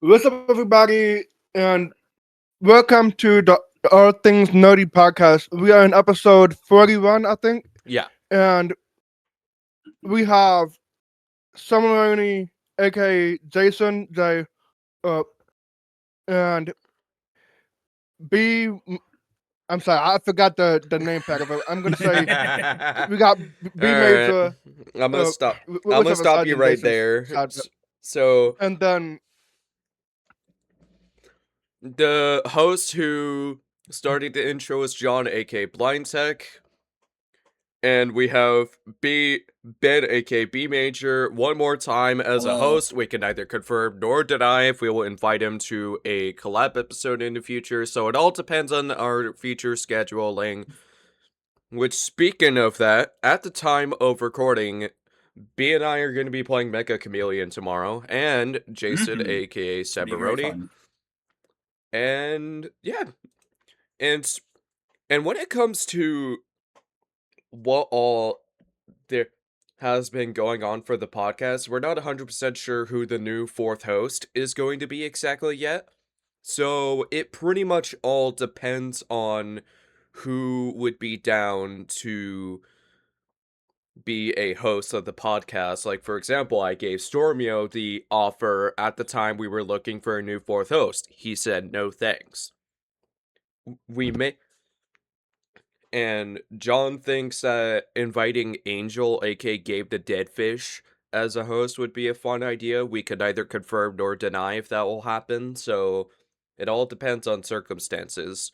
What's up, everybody, and welcome to the All Things Nerdy podcast. We are in episode 41, I think, Yeah. and we have Summeroni, aka Jason J, uh, and B. I'm sorry, I forgot the name part of it. I'm gonna say we got All B right. Major, I'm gonna stop. I'm gonna whichever stop you sergeant right Jason's there. side, So and then the host who started the intro is John, aka Blind Tech, and we have Ben, aka B Major, one more time as a Hello. host. We can neither confirm nor deny if we will invite him to a collab episode in the future. So it all depends on our future scheduling. Which, speaking of that, at the time of recording, B and I are going to be playing Mecha Chameleon tomorrow, and Jason, Mhm. aka Should be very Sabaroni, fun. and yeah, and and when it comes to what all there has been going on for the podcast, we're not 100% sure who the new fourth host is going to be exactly yet. So it pretty much all depends on who would be down to be a host of the podcast. Like, for example, I gave Stormio the offer at the time we were looking for a new fourth host. He said no thanks. We may. And John thinks that inviting Angel, aka Gabe the Deadfish, as a host would be a fun idea. We could neither confirm nor deny if that will happen, so it all depends on circumstances.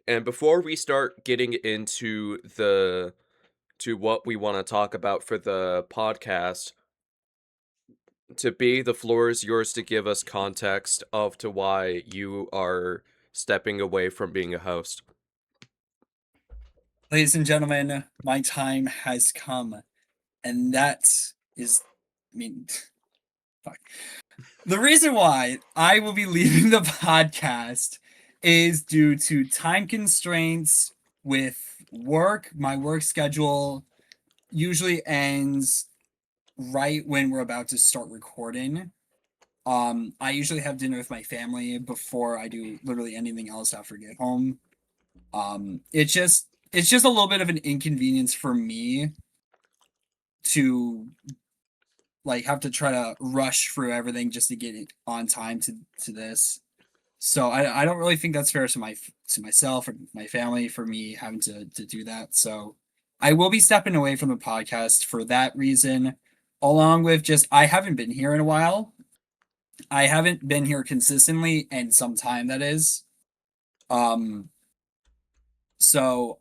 And before we start getting into what we want to talk about for the podcast, to be, the floor is yours to give us context of to why you are stepping away from being a host. Ladies and gentlemen, my time has come. And that is, I mean, fuck. The reason why I will be leaving the podcast is due to time constraints with work. My work schedule usually ends right when we're about to start recording. I usually have dinner with my family before I do literally anything else after I get home. It's just a little bit of an inconvenience for me to like have to try to rush through everything just to get it on time to this. So I don't really think that's fair to myself or my family for me having to do that. So I will be stepping away from the podcast for that reason, along with just I haven't been here in a while. I haven't been here consistently and some time that is. Um so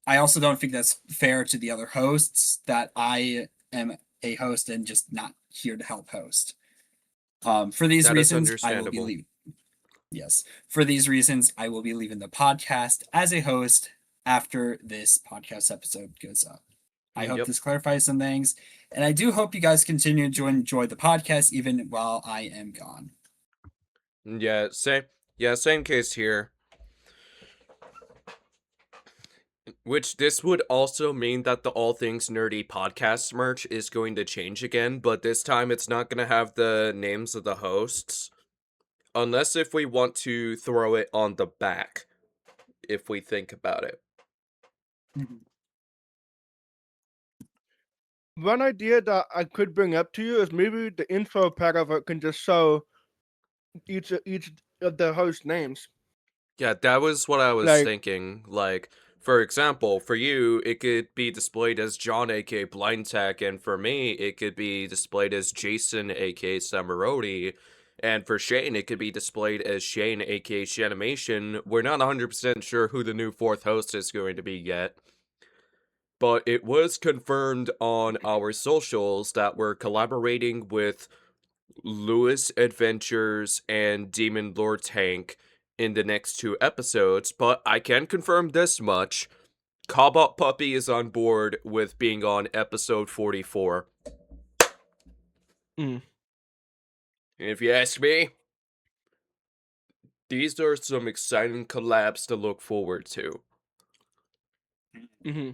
I also don't think that's fair to the other hosts that I am a host and just not here to help host. For these That is reasons, I will be understandable. leaving. Yes, for these reasons, I will be leaving the podcast as a host after this podcast episode goes up. I hope Yep. this clarifies some things, and I do hope you guys continue to enjoy the podcast even while I am gone. Yeah, same case here. Which this would also mean that the All Things Nerdy podcast merch is going to change again, but this time it's not going to have the names of the hosts. Unless if we want to throw it on the back, if we think about it. one idea that I could bring up to you is maybe the intro part of it can just show each of the host names. Yeah, that was what I was Like, thinking. Like, for example, for you, it could be displayed as John, aka Blind Tech, and for me, it could be displayed as Jason, aka Samarodi, and for Shane, it could be displayed as Shane, aka Shanimation. We're not 100% sure who the new fourth host is going to be yet, but it was confirmed on our socials that we're collaborating with Lewis Adventures and Demon Lord Tank in the next 2 episodes, but I can confirm this much. Cobalt Puppy is on board with being on episode 44. mm. If you ask me, these are some exciting collabs to look forward to. Hmm.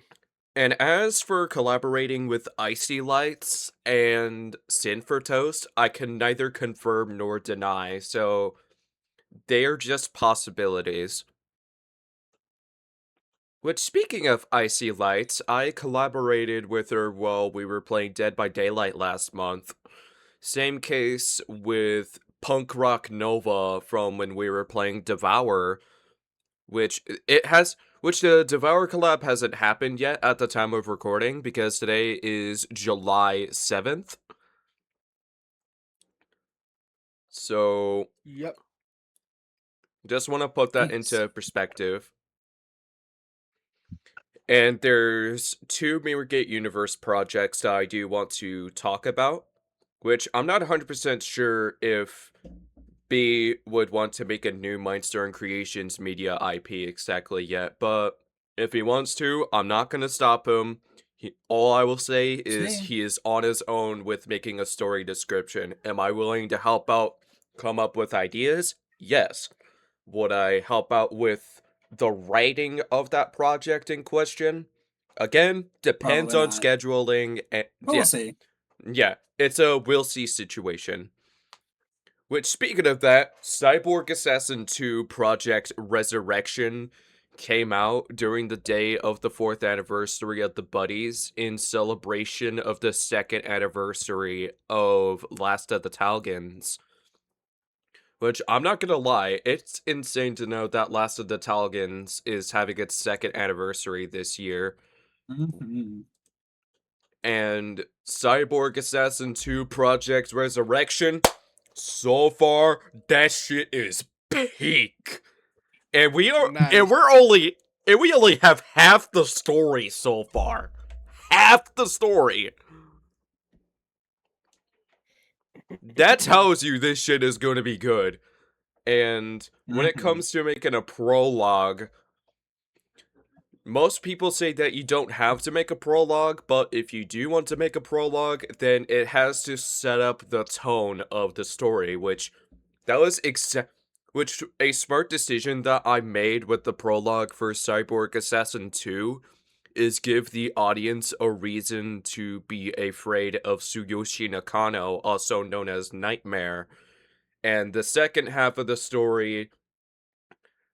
And as for collaborating with Icy Lights and Sin for Toast, I can neither confirm nor deny, so they are just possibilities. Which, speaking of Icy Lights, I collaborated with her while we were playing Dead by Daylight last month. Same case with Punk Rock Nova from when we were playing Devour, which the Devour collab hasn't happened yet at the time of recording because today is July 7th. So, Yep. just want to put that Nice. into perspective. And there's two Mirrorgate Universe projects that I do want to talk about, which I'm not 100% sure if B would want to make a new Mindstorm Creations media IP exactly yet, but if he wants to, I'm not going to stop him. All I will say is Same. he is on his own with making a story description. Am I willing to help out, come up with ideas? Yes. Would I help out with the writing of that project in question? Again, depends Probably on not. scheduling. And But we'll see. yeah, it's a we'll see situation. Which, speaking of that, Cyborg Assassin 2 Project Resurrection came out during the day of the 4th anniversary of the Buddies in celebration of the 2nd anniversary of Last of the Th1ngs. Which, I'm not gonna lie, it's insane to know that Last of the Th1ngs is having its 2nd anniversary this year. Hmm. And Cyborg Assassin 2 Project Resurrection, so far, that shit is peak. And Nice. we only have half the story so far. Half the story. That tells you this shit is gonna be good. And when it Hmm. comes to making a prologue, most people say that you don't have to make a prologue, but if you do want to make a prologue, then it has to set up the tone of the story, which which a smart decision that I made with the prologue for Cyborg Assassin 2 is give the audience a reason to be afraid of Tsuyoshi Nakano, also known as Nightmare. And the second half of the story,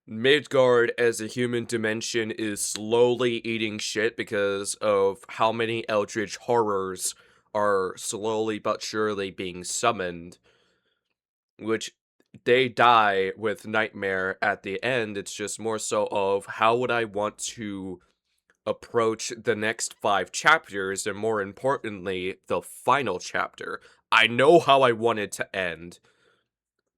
Midgard as a human dimension is slowly eating shit because of how many eldritch horrors are slowly but surely being summoned, which they die with Nightmare at the end. It's just more so of how would I want to approach the next 5 chapters, and more importantly, the final chapter. I know how I want it to end.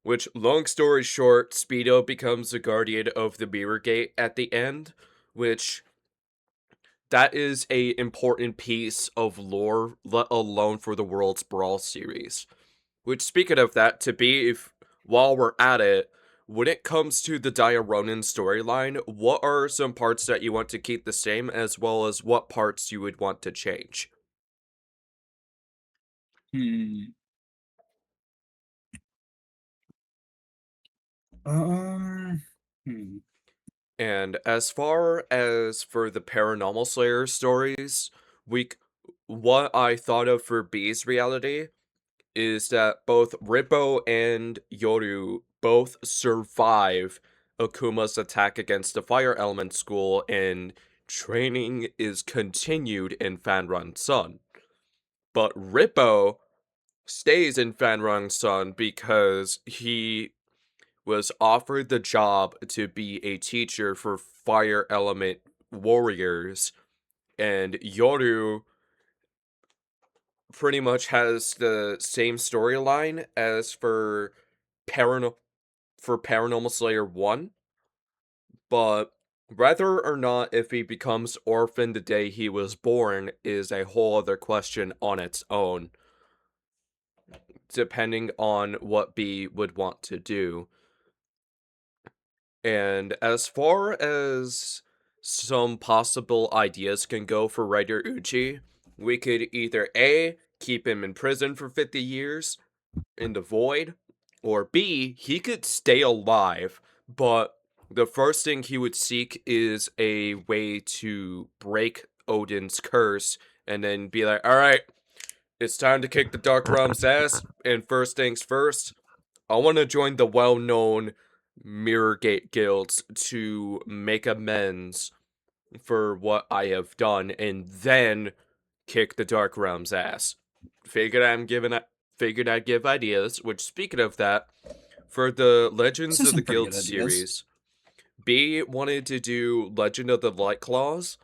Which, long story short, Speedo becomes the guardian of the Mirror Gate at the end, which that is a important piece of lore, let alone for the World's Brawl series. Which, speaking of that, to be, if while we're at it, when it comes to the Dia Ronin storyline, what are some parts that you want to keep the same, as well as what parts you would want to change? Hmm. Um. Hmm. And as far as for the Paranormal Slayer stories, we what I thought of for B's reality is that both Rippo and Yoru both survive Akuma's attack against the Fire Element School, and training is continued in Fanrun Sun. But Rippo stays in Fanrun Sun because he was offered the job to be a teacher for Fire Element warriors, and Yoru pretty much has the same storyline as for Paranormal Slayer 1, but whether or not if he becomes orphaned the day he was born is a whole other question on its own, depending on what B would want to do. And as far as some possible ideas can go for writer Uchi, we could either A, keep him in prison for 50 years in the void, or B, he could stay alive, but the first thing he would seek is a way to break Odin's curse, and then be like, all right, it's time to kick the Dark Realm's ass, and first things first, I want to join the well-known Mirrorgate guilds to make amends for what I have done, and then kick the Dark Realm's ass. Figured I'd give ideas. Which, speaking of that, for the Legends Those are of the some pretty Guild good ideas. series, B wanted to do Legend of the Light Claws.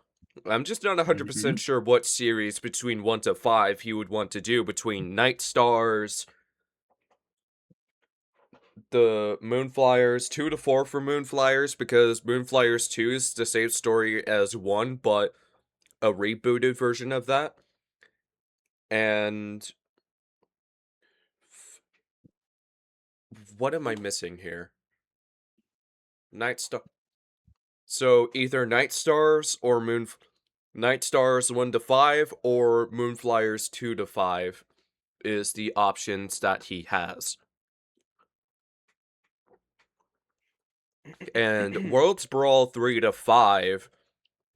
I'm just not 100% sure what series between 1 to 5 he would want to do between Night Stars, the Moonflyers, 2 to 4 for Moonflyers, because Moonflyers 2 is the same story as 1, but a rebooted version of that. And what am I missing here? Night Star. So either Night Stars or Night Stars 1 to 5 or Moonflyers 2 to 5 is the options that he has. And Worlds Brawl 3 to 5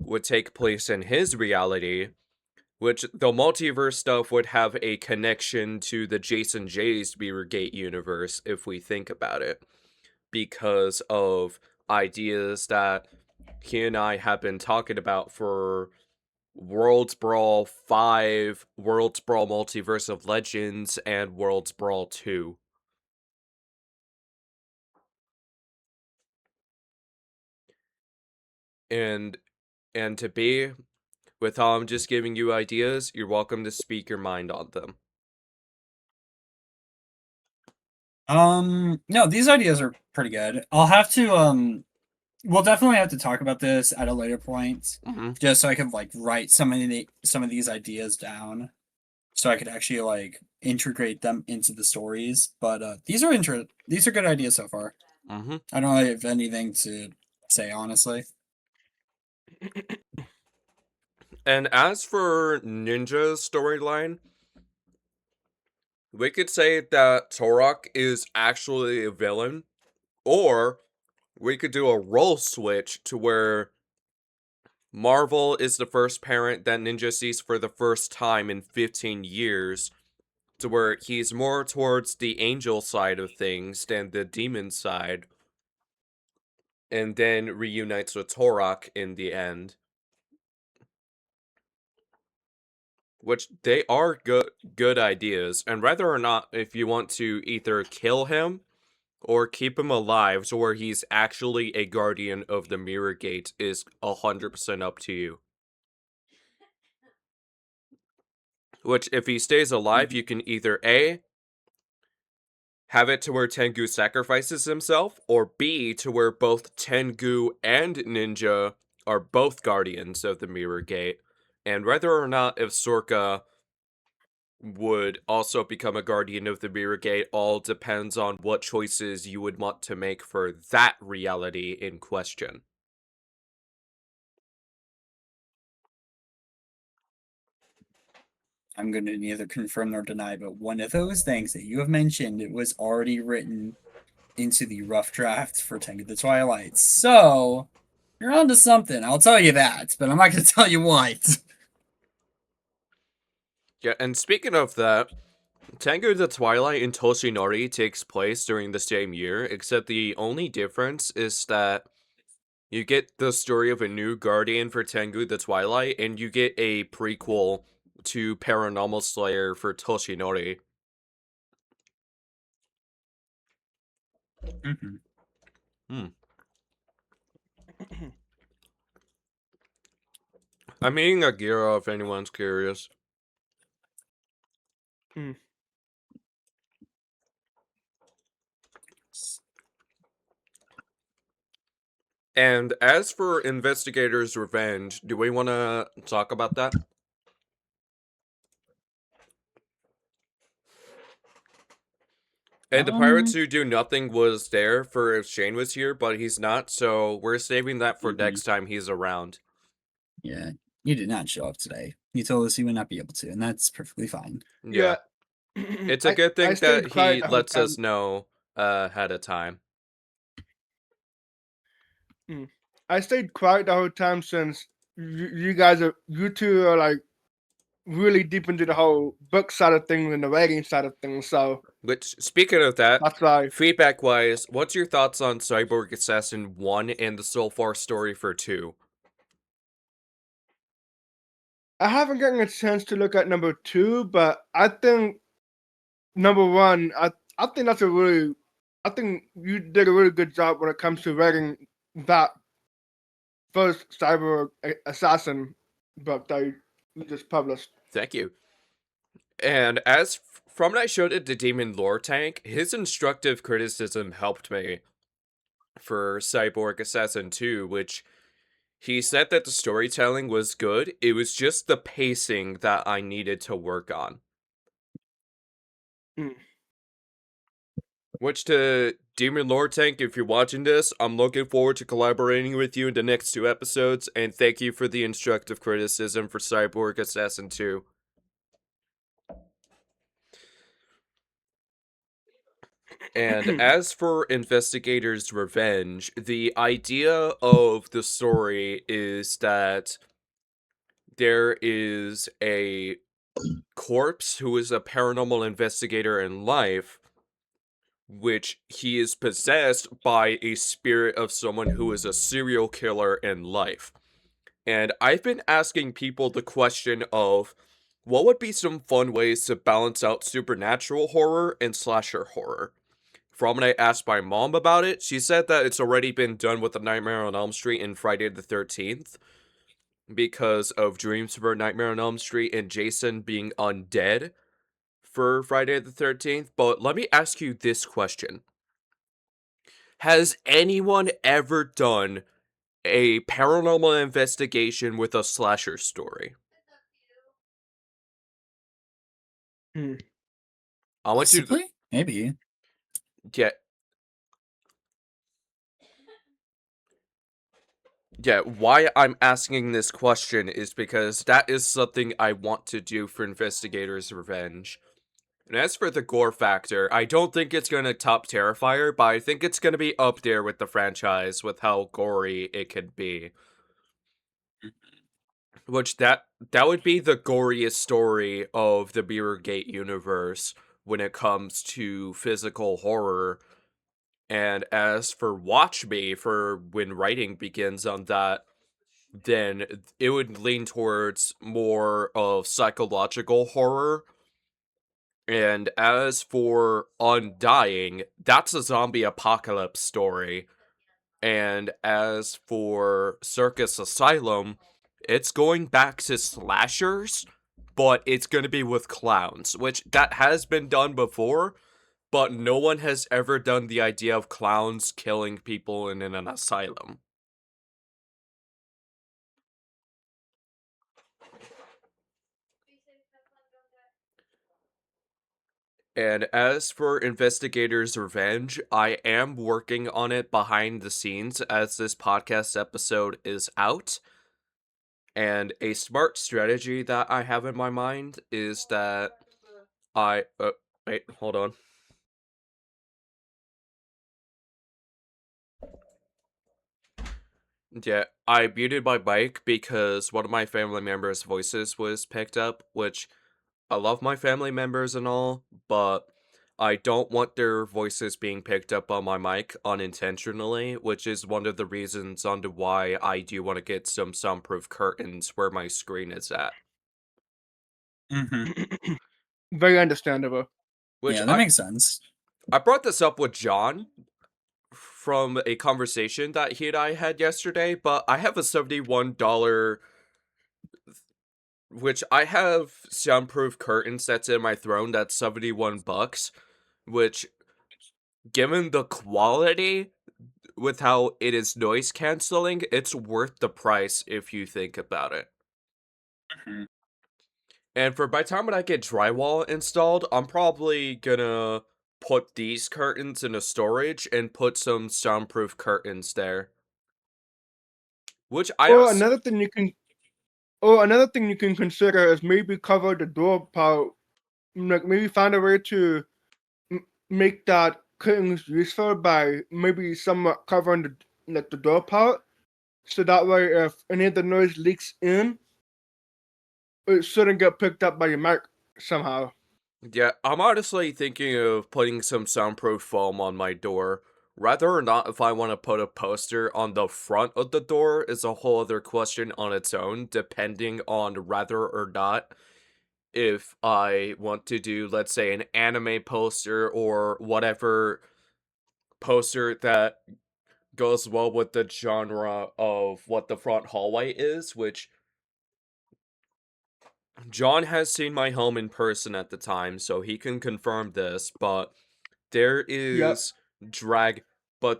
would take place in his reality, which the multiverse stuff would have a connection to the Jason J's Mirrorgate universe if we think about it, because of ideas that he and I have been talking about for Worlds Brawl 5, Worlds Brawl Multiverse of Legends, and Worlds Brawl 2. And to be, with how I'm just giving you ideas, you're welcome to speak your mind on them. No, these ideas are pretty good. I'll have to we'll definitely have to talk about this at a later point, just so I could like write some of these ideas down, so I could actually like integrate them into the stories. But these are good ideas so far. I don't really have anything to say, honestly. And as for Ninja's storyline, we could say that Torok is actually a villain, or we could do a role switch to where Marvel is the first parent that Ninja sees for the first time in 15 years, to where he's more towards the angel side of things than the demon side, and then reunites with Torok in the end. Which they are good ideas, and whether or not if you want to either kill him or keep him alive to where he's actually a guardian of the Mirror Gate is 100% up to you. Which, if he stays alive, you can either A, have it to where Tengu sacrifices himself, or B, to where both Tengu and Ninja are both guardians of the Mirror Gate. And whether or not if Sorka would also become a guardian of the Mirror Gate all depends on what choices you would want to make for that reality in question. I'm going to neither confirm nor deny, but one of those things that you have mentioned, it was already written into the rough draft for Tank of the Twilight. So, you're onto something. I'll tell you that, but I'm not going to tell you what. Yeah, and speaking of that, Tengu the Twilight and Toshinori takes place during the same year, except the only difference is that you get the story of a new guardian for Tengu the Twilight, and you get a prequel to Paranormal Slayer for Toshinori. I'm eating a gyro if anyone's curious. And as for Investigator's Revenge, do we want to talk about that? And the Pirates Who Do Nothing was there for if Shane was here, but he's not, so we're saving that for next time he's around. Yeah, you did not show up today. You told us you would not be able to, and that's perfectly fine. Yeah. It's a good thing that he lets us know ahead of time. I stayed quiet the whole time since you two are like really deep into the whole book side of things and the writing side of things. So Which, speaking of that, that's why feedback wise, what's your thoughts on Cyborg Assassin 1 and the so far story for 2? I haven't gotten a chance to look at number 2, but I think number 1, I think that's a really, I think you did a really good job when it comes to writing that first Cyber Assassin book that you just published. Thank you. And as from when I showed it to Demon Lore Tank, his instructive criticism helped me for Cyborg Assassin 2, which he said that the storytelling was good. It was just the pacing that I needed to work on. Mm. Which, to Demon Lore Tank, if you're watching this, I'm looking forward to collaborating with you in the next 2 episodes, and thank you for the instructive criticism for Cyborg Assassin 2. And as for Investigator's Revenge, the idea of the story is that there is a corpse who is a paranormal investigator in life, which he is possessed by a spirit of someone who is a serial killer in life. And I've been asking people the question of what would be some fun ways to balance out supernatural horror and slasher horror. From when I asked my mom about it, she said that it's already been done with the Nightmare on Elm Street and Friday the 13th because of Dreams for Nightmare on Elm Street and Jason being undead for Friday the 13th. But let me ask you this question. Has anyone ever done a paranormal investigation with a slasher story? Hmm. I want you to Possibly? Maybe. get. Yeah, why I'm asking this question is because that is something I want to do for Investigator's Revenge. And as for the gore factor, I don't think it's gonna top Terrifier, but I think it's gonna be up there with the franchise with how gory it could be. Which that would be the goriest story of the Mirrorgate universe when it comes to physical horror. And as for Watch Me, for when writing begins on that, then it would lean towards more of psychological horror. And as for Undying, that's a zombie apocalypse story. And as for Circus Asylum, it's going back to slashers, but it's going to be with clowns, which that has been done before, but no one has ever done the idea of clowns killing people in an asylum. And as for Investigator's Revenge, I am working on it behind the scenes as this podcast episode is out. And a smart strategy that I have in my mind is that I. Wait, hold on. Yeah, I muted my mic because one of my family members' voices was picked up, which I love my family members and all, but I don't want their voices being picked up on my mic unintentionally, which is one of the reasons on to why I do want to get some soundproof curtains where my screen is at. Mm-hmm. Very understandable. Which Yeah, that makes sense. I brought this up with John from a conversation that he and I had yesterday, but I have a $71, which I have soundproof curtains that's in my throne that's 71 bucks, which given the quality with how it is noise canceling, it's worth the price if you think about it. Mhm. And for by the time when I get drywall installed, I'm probably gonna put these curtains in a storage and put some soundproof curtains there. Which I Or also another thing you can consider is maybe cover the door part. Like maybe find a way to make that curtains useful by maybe somewhat covering the door part, so that way if any of the noise leaks in, it shouldn't get picked up by your mic somehow. Yeah, I'm honestly thinking of putting some soundproof foam on my door. Whether or not if I want to put a poster on the front of the door is a whole other question on its own, depending on whether or not if I want to do, let's say, an anime poster or whatever poster that goes well with the genre of what the front hallway is, which John has seen my home in person at the time, so he can confirm this, but there Yep. is drag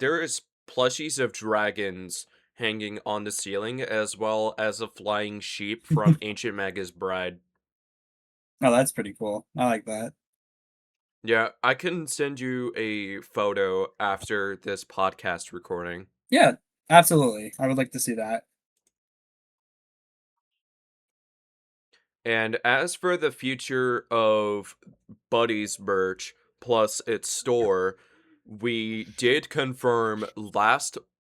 there is plushies of dragons hanging on the ceiling as well as a flying sheep from Ancient Maga's Bride. Oh, that's pretty cool. I like that. Yeah, I can send you a photo after this podcast recording. Yeah, absolutely. I would like to see that. And as for the future of Buddy's merch plus its store, we did confirm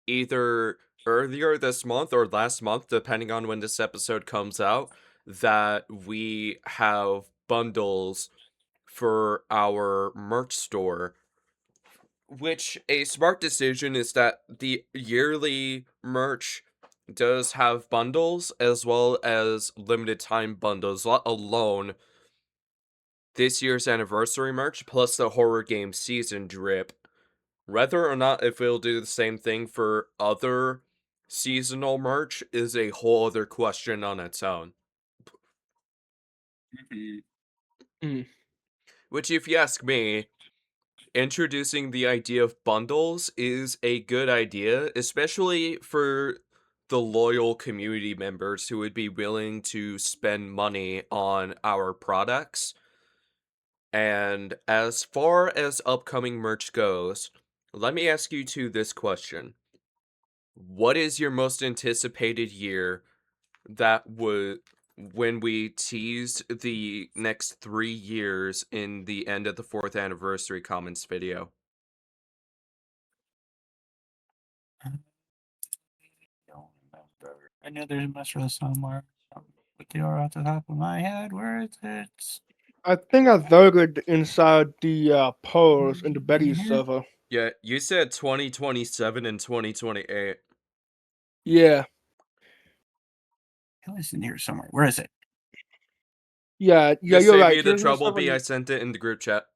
either earlier this month or last month, depending on when this episode comes out, that we have bundles for our merch store. Which a smart decision is that the yearly merch does have bundles as well as limited time bundles, let alone this year's anniversary merch plus the horror game season drip. Whether or not if it'll do the same thing for other seasonal merch is a whole other question on its own. Mhm. Mm. Which, if you ask me, introducing the idea of bundles is a good idea, especially for the loyal community members who would be willing to spend money on our products. And as far as upcoming merch goes, let me ask you this question. What is your most anticipated year that would when we teased the next 3 years in the end of the 4th anniversary comments video? Don't remember. I know there's a mushroom somewhere. But they are off the top of my head. Where is it? I think I voted inside the polls in the Betty Mhm. server. Yeah, you said 2027 and 2028. Yeah. It was in here somewhere. Where is it? Yeah, Just you're save right. you the trouble, B. I sent it in the group chat.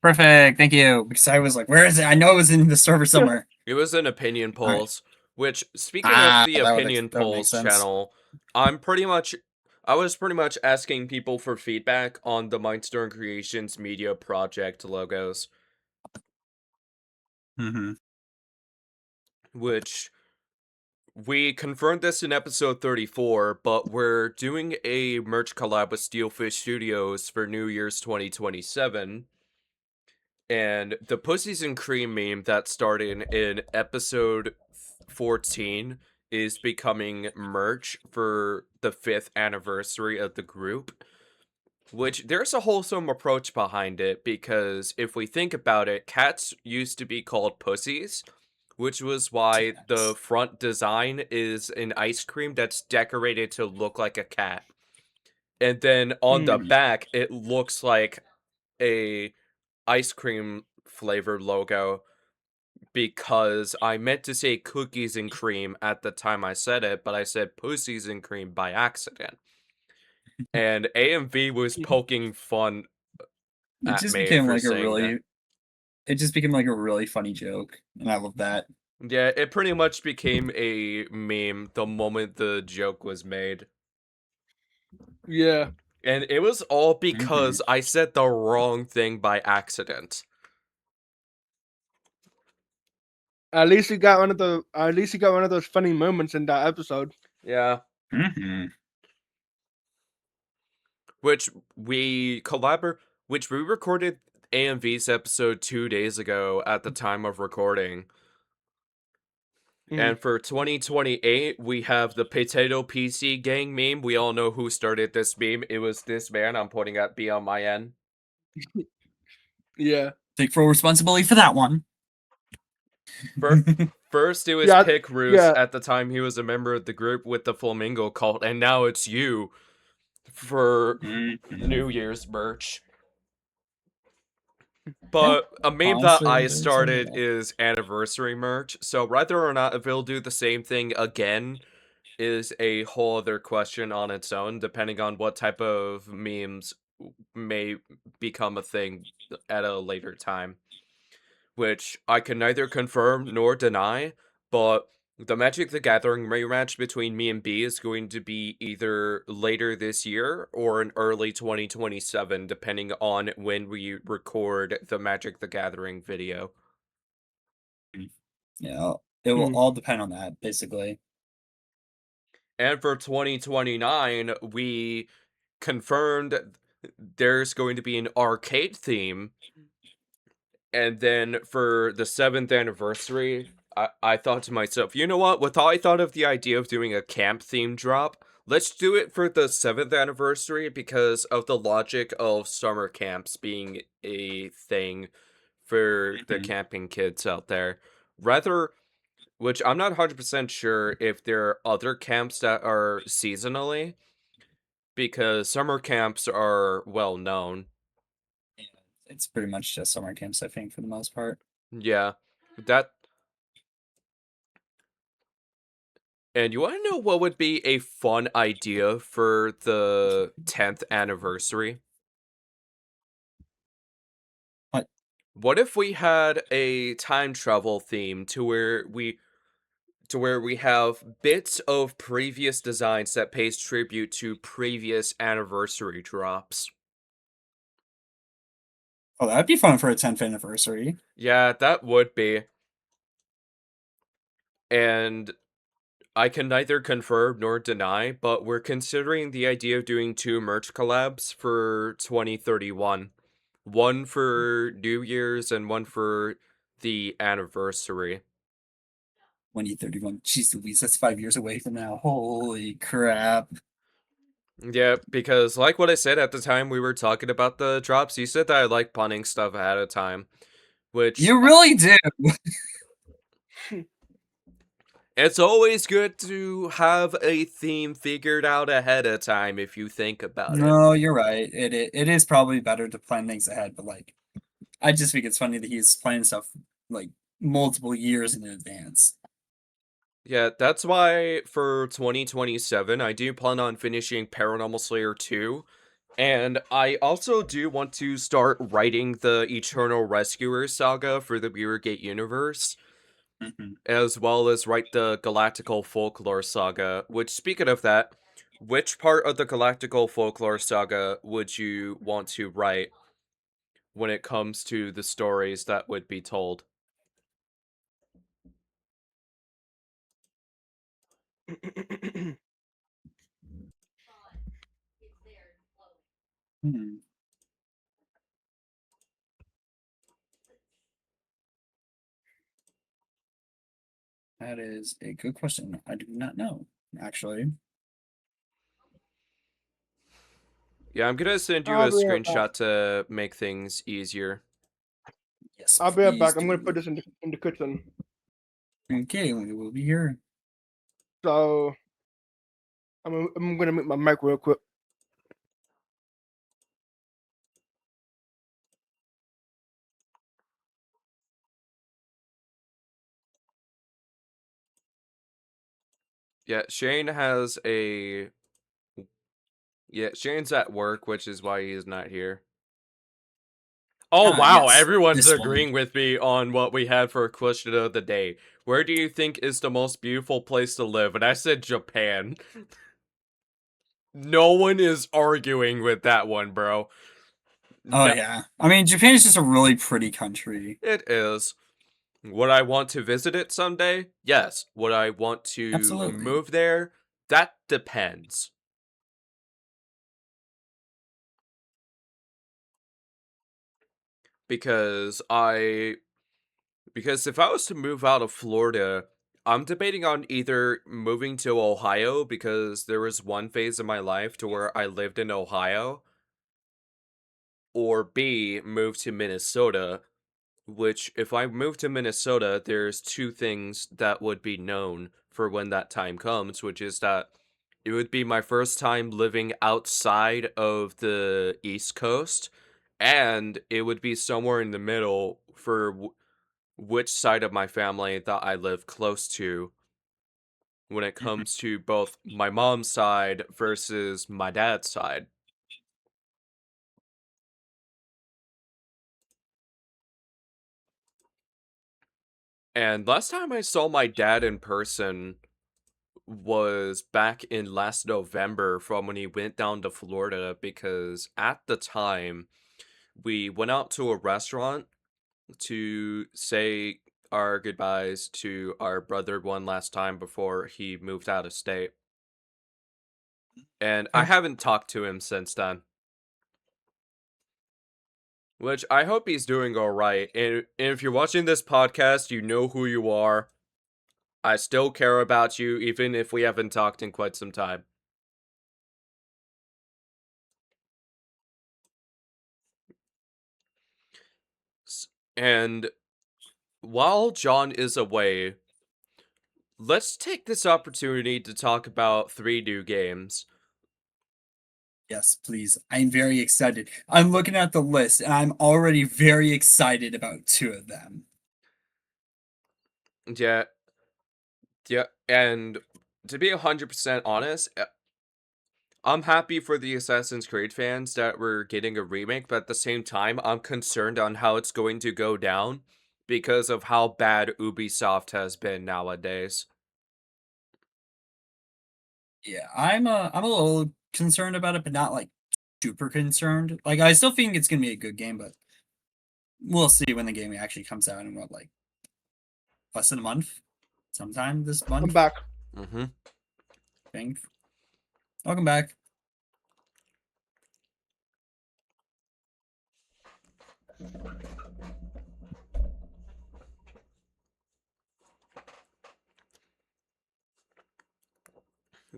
Perfect. Thank you. Because I was like, where is it? I know it was in the server somewhere. It was in opinion All right. polls, which, speaking of the opinion That would make polls sense. channel, I was pretty much asking people for feedback on the Mindstorm Creations media project logos, Mm-hmm. which we confirmed this in episode 34, but we're doing a merch collab with Steelfish Studios for New Year's 2027. And the Pussies and Cream meme that started in episode 14 is becoming merch for the 5th anniversary of the group. Which there's a wholesome approach behind it because if we think about it, cats used to be called pussies, which was why the front design is an ice cream that's decorated to look like a cat. And then on the Mm. back, it looks like a ice cream flavor logo because I meant to say cookies and cream at the time I said it, but I said pussies and cream by accident. And AMV was poking fun It at just me became for like a saying that. really it just became like a really funny joke. And I love that. Yeah, it pretty much became a meme the moment the joke was made. Yeah. And it was all Mm-hmm. because I said the wrong thing by accident. At least you got one of those funny moments in that episode. Yeah. Mm-hmm. Which which we recorded AMV's episode 2 days ago at the time of recording. Mm. And for 2028, we have the Potato PC Gang meme. We all know who started this meme. It was this man. I'm pointing at B on my end. Yeah. Take full responsibility for that one. For First, it was Yeah, Picroos yeah. at the time he was a member of the group with the Flamingo Cult, and now it's you for New Year's merch. But a meme that Honestly, I there's some of started that. is anniversary merch. So whether or not if they'll do the same thing again is a whole other question on its own, depending on what type of memes may become a thing at a later time, which I can neither confirm nor deny, but the Magic the Gathering rematch between me and B is going to be either later this year or in early 2027, depending on when we record the Magic the Gathering video. Yeah, it will Hmm. all depend on that, basically. And for 2029, we confirmed there's going to be an arcade theme. And then for the 7th anniversary, I thought to myself, you know what? With all I thought of the idea of doing a camp theme drop, let's do it for the 7th anniversary because of the logic of summer camps being a thing for the Mhm. camping kids out there. Rather, which I'm not 100% sure if there are other camps that are seasonally, because summer camps are well known. Yeah, it's pretty much just summer camps, I think, for the most part. Yeah, that. And you want to know what would be a fun idea for the 10th anniversary? But What if we had a time travel theme to where we have bits of previous designs that pays tribute to previous anniversary drops? oh, that'd be fun for a 10th anniversary. Yeah, that would be. And I can neither confirm nor deny, but we're considering the idea of doing 2 merch collabs for 2031. One for New Year's and one for the anniversary. 2031. Jeez Louise, that's 5 years away from now. Holy crap. Yeah, because like what I said at the time we were talking about the drops, you said that I like punning stuff ahead of time, which You really do. it's always good to have a theme figured out ahead of time if you think about it. No, you're right. It is probably better to plan things ahead, but like I just think it's funny that he's planning stuff like multiple years in advance. Yeah, that's why for 2027, I do plan on finishing Paranormal Slayer 2. And I also do want to start writing the Eternal Rescuer saga for the Mirrorgate universe, Mhm. as well as write the Galactical Folklore saga. Which, speaking of that, which part of the Galactical Folklore saga would you want to write when it comes to the stories that would be told? Hmm. That is a good question. I do not know, actually. Yeah, I'm gonna send you I'll a be right back. screenshot to make things easier. Yes, I'll be right please back. I'm gonna put do. this in the kitchen. Okay, we will be here. So I'm gonna mute my mic real quick. Yeah, Shane has a. Yeah, Shane's at work, which is why he's not here. Oh Ah, wow, yes, everyone's this one. agreeing with me on what we had for a question of the day. Where do you think is the most beautiful place to live? And I said Japan. No one is arguing with that one, bro. Oh No, yeah. I mean, Japan is just a really pretty country. it is. Would I want to visit it someday? Yes. Would I want to Absolutely. move there? That depends. Because I Because if I was to move out of Florida, I'm debating on either moving to Ohio because there was one phase in my life to where I lived in Ohio, or B, move to Minnesota which if I move to Minnesota, there's two things that would be known for when that time comes, which is that it would be my first time living outside of the East Coast, and it would be somewhere in the middle for which side of my family that I live close to when it Mhm. comes to both my mom's side versus my dad's side. And last time I saw my dad in person was back in last November from when he went down to Florida because at the time we went out to a restaurant to say our goodbyes to our brother one last time before he moved out of state. And I Okay. haven't talked to him since then. Which I hope he's doing alright. And if you're watching this podcast, you know who you are. I still care about you, even if we haven't talked in quite some time. And while John is away, let's take this opportunity to talk about 3 new games. Yes, please. I'm very excited. I'm looking at the list and I'm already very excited about two of them. Yeah, yeah, and to be 100% honest, I'm happy for the Assassin's Creed fans that we're getting a remake, but at the same time, I'm concerned on how it's going to go down because of how bad Ubisoft has been nowadays. Yeah, I'm a little concerned about it, but not like super concerned. Like I still think it's gonna be a good game, but we'll see when the game actually comes out in what, like less than a month? Sometime this I'm month, back. Mm-hmm. I think. Welcome back.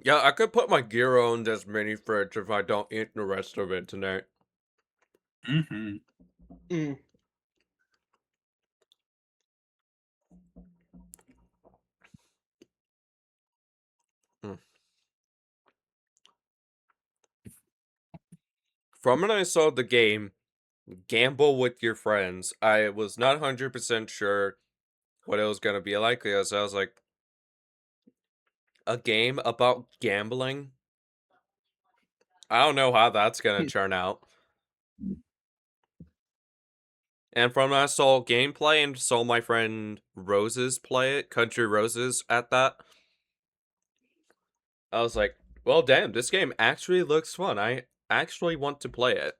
Yeah, I could put my gear on this mini fridge if I don't eat the rest of it tonight. Mm-hmm. Mm. Mm. From when I saw the game, Gamble with Your Friends, I was not 100% sure what it was going to be like because I was like, a game about gambling? I don't know how that's going to turn out. And from when I saw gameplay and saw my friend Roses play it, Country Roses at that, I was like, well, damn, this game actually looks fun. I actually want to play it.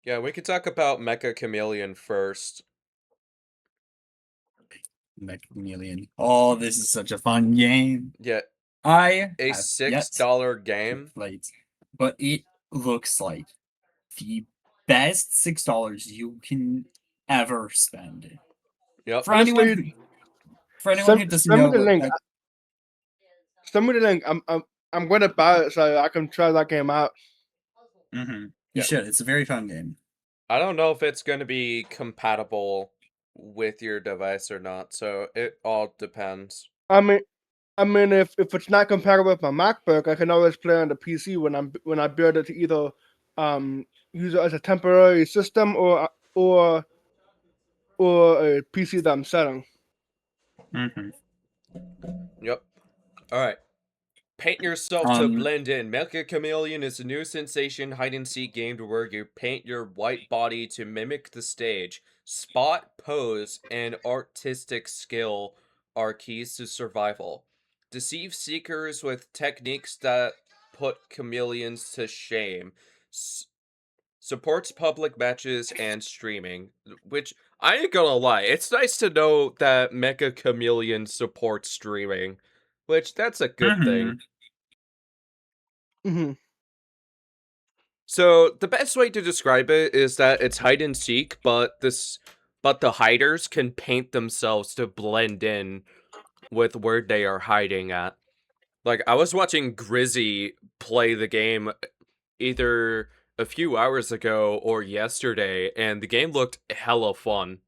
Yeah, we could talk about Mecha Chameleon first. Chameleon. Oh, this is such a fun game. Yeah, I a have yet $6 to game. play it, but it looks like the best $6 you can ever spend. Yep. For anyone Honestly, who doesn't send me know the what link. Send me the link. I'm gonna buy it so I can try that game out. you Yeah. should. It's a very fun game. I don't know if it's going to be compatible with your device or not, so it all depends. I mean, if it's not compatible with my MacBook, I can always play on the PC when I build it to either use it as a temporary system or a PC that I'm selling. Mm-hmm. Yep. All right. Paint yourself to blend in. Mecha Chameleon is a new sensation hide and seek game where you paint your white body to mimic the stage. Spot, pose, and artistic skill are keys to survival. Deceive seekers with techniques that put chameleons to shame. Supports public matches and streaming, which I ain't gonna lie, it's nice to know that Mecha Chameleon supports streaming, which that's a good thing. Mm-hmm. So the best way to describe it is that it's hide and seek, but the hiders can paint themselves to blend in with where they are hiding at. Like, I was watching Grizzy play the game either a few hours ago or yesterday, and the game looked hella fun.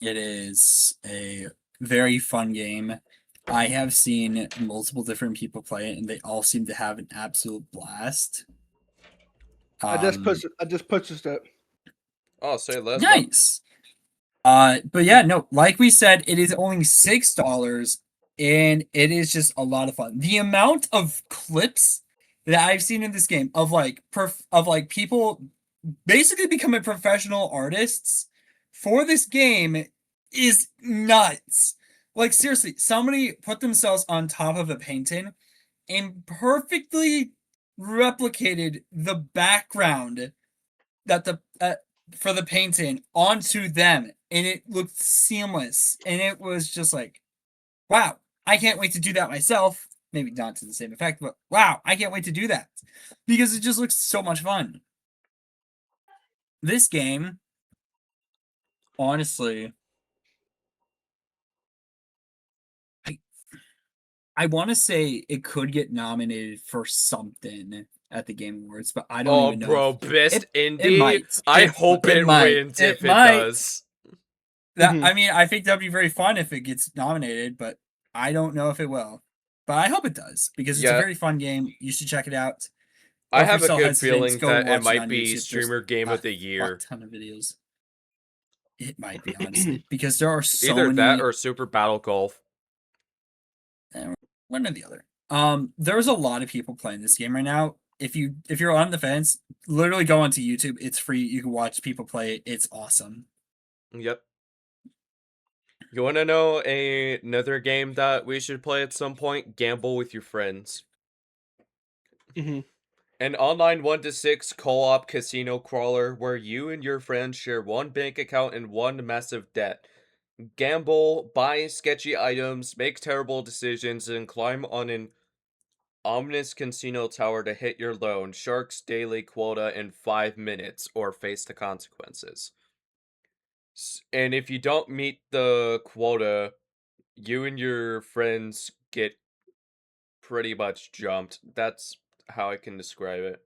It is a very fun game. I have seen multiple different people play it, and they all seem to have an absolute blast. I just Um, purchased it. Oh, say less, bud. nice. But yeah, no, like we said, it is only $6, and it is just a lot of fun. The amount of clips that I've seen in this game of like people basically becoming professional artists for this game is nuts. Like seriously, somebody put themselves on top of a painting and perfectly replicated the background that the for the painting onto them, and it looked seamless, and it was just like, wow, I can't wait to do that myself. Maybe not to the same effect, but wow, I can't wait to do that because it just looks so much fun. This game, honestly, I I want to say it could get nominated for something at the Game Awards, but I don't Oh, even know if bro, best it indie? might. I hope It it might. wins It if it might. does. That Mhm. I mean, I think that'd be very fun if it gets nominated, but I don't know if it will. But I hope it does because it's a Yeah, very fun game. You should check it out. I Or if you're have a still good hesitant, feeling go that it watch it might on be YouTube. There's streamer game a of the fuck year. ton of videos. It might be honestly because there are so Either that many. or Super Battle Golf. One or the other. There's a lot of people playing this game right now. If you're on the fence, literally go onto YouTube. It's free. You can watch people play it. It's awesome. Yep. You want to know another game that we should play at some point? Gamble with your friends. Mhm. An online 1 to 6 co-op casino crawler where you and your friends share one bank account and one massive debt. Gamble, buy sketchy items, make terrible decisions, and climb on an ominous casino tower to hit your loan, shark's daily quota in 5 minutes, or face the consequences. And if you don't meet the quota, you and your friends get pretty much jumped. That's how I can describe it.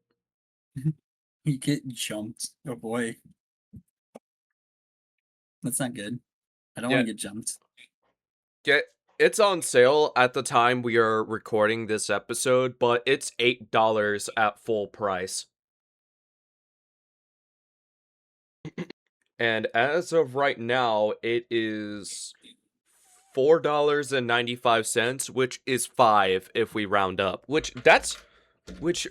You get jumped. Oh boy, that's not good. I don't want Yeah, to get jumped. get it's on sale at the time we are recording this episode, but it's $8 at full price. And as of right now, it is $4.95, which is 5 if we round up. Which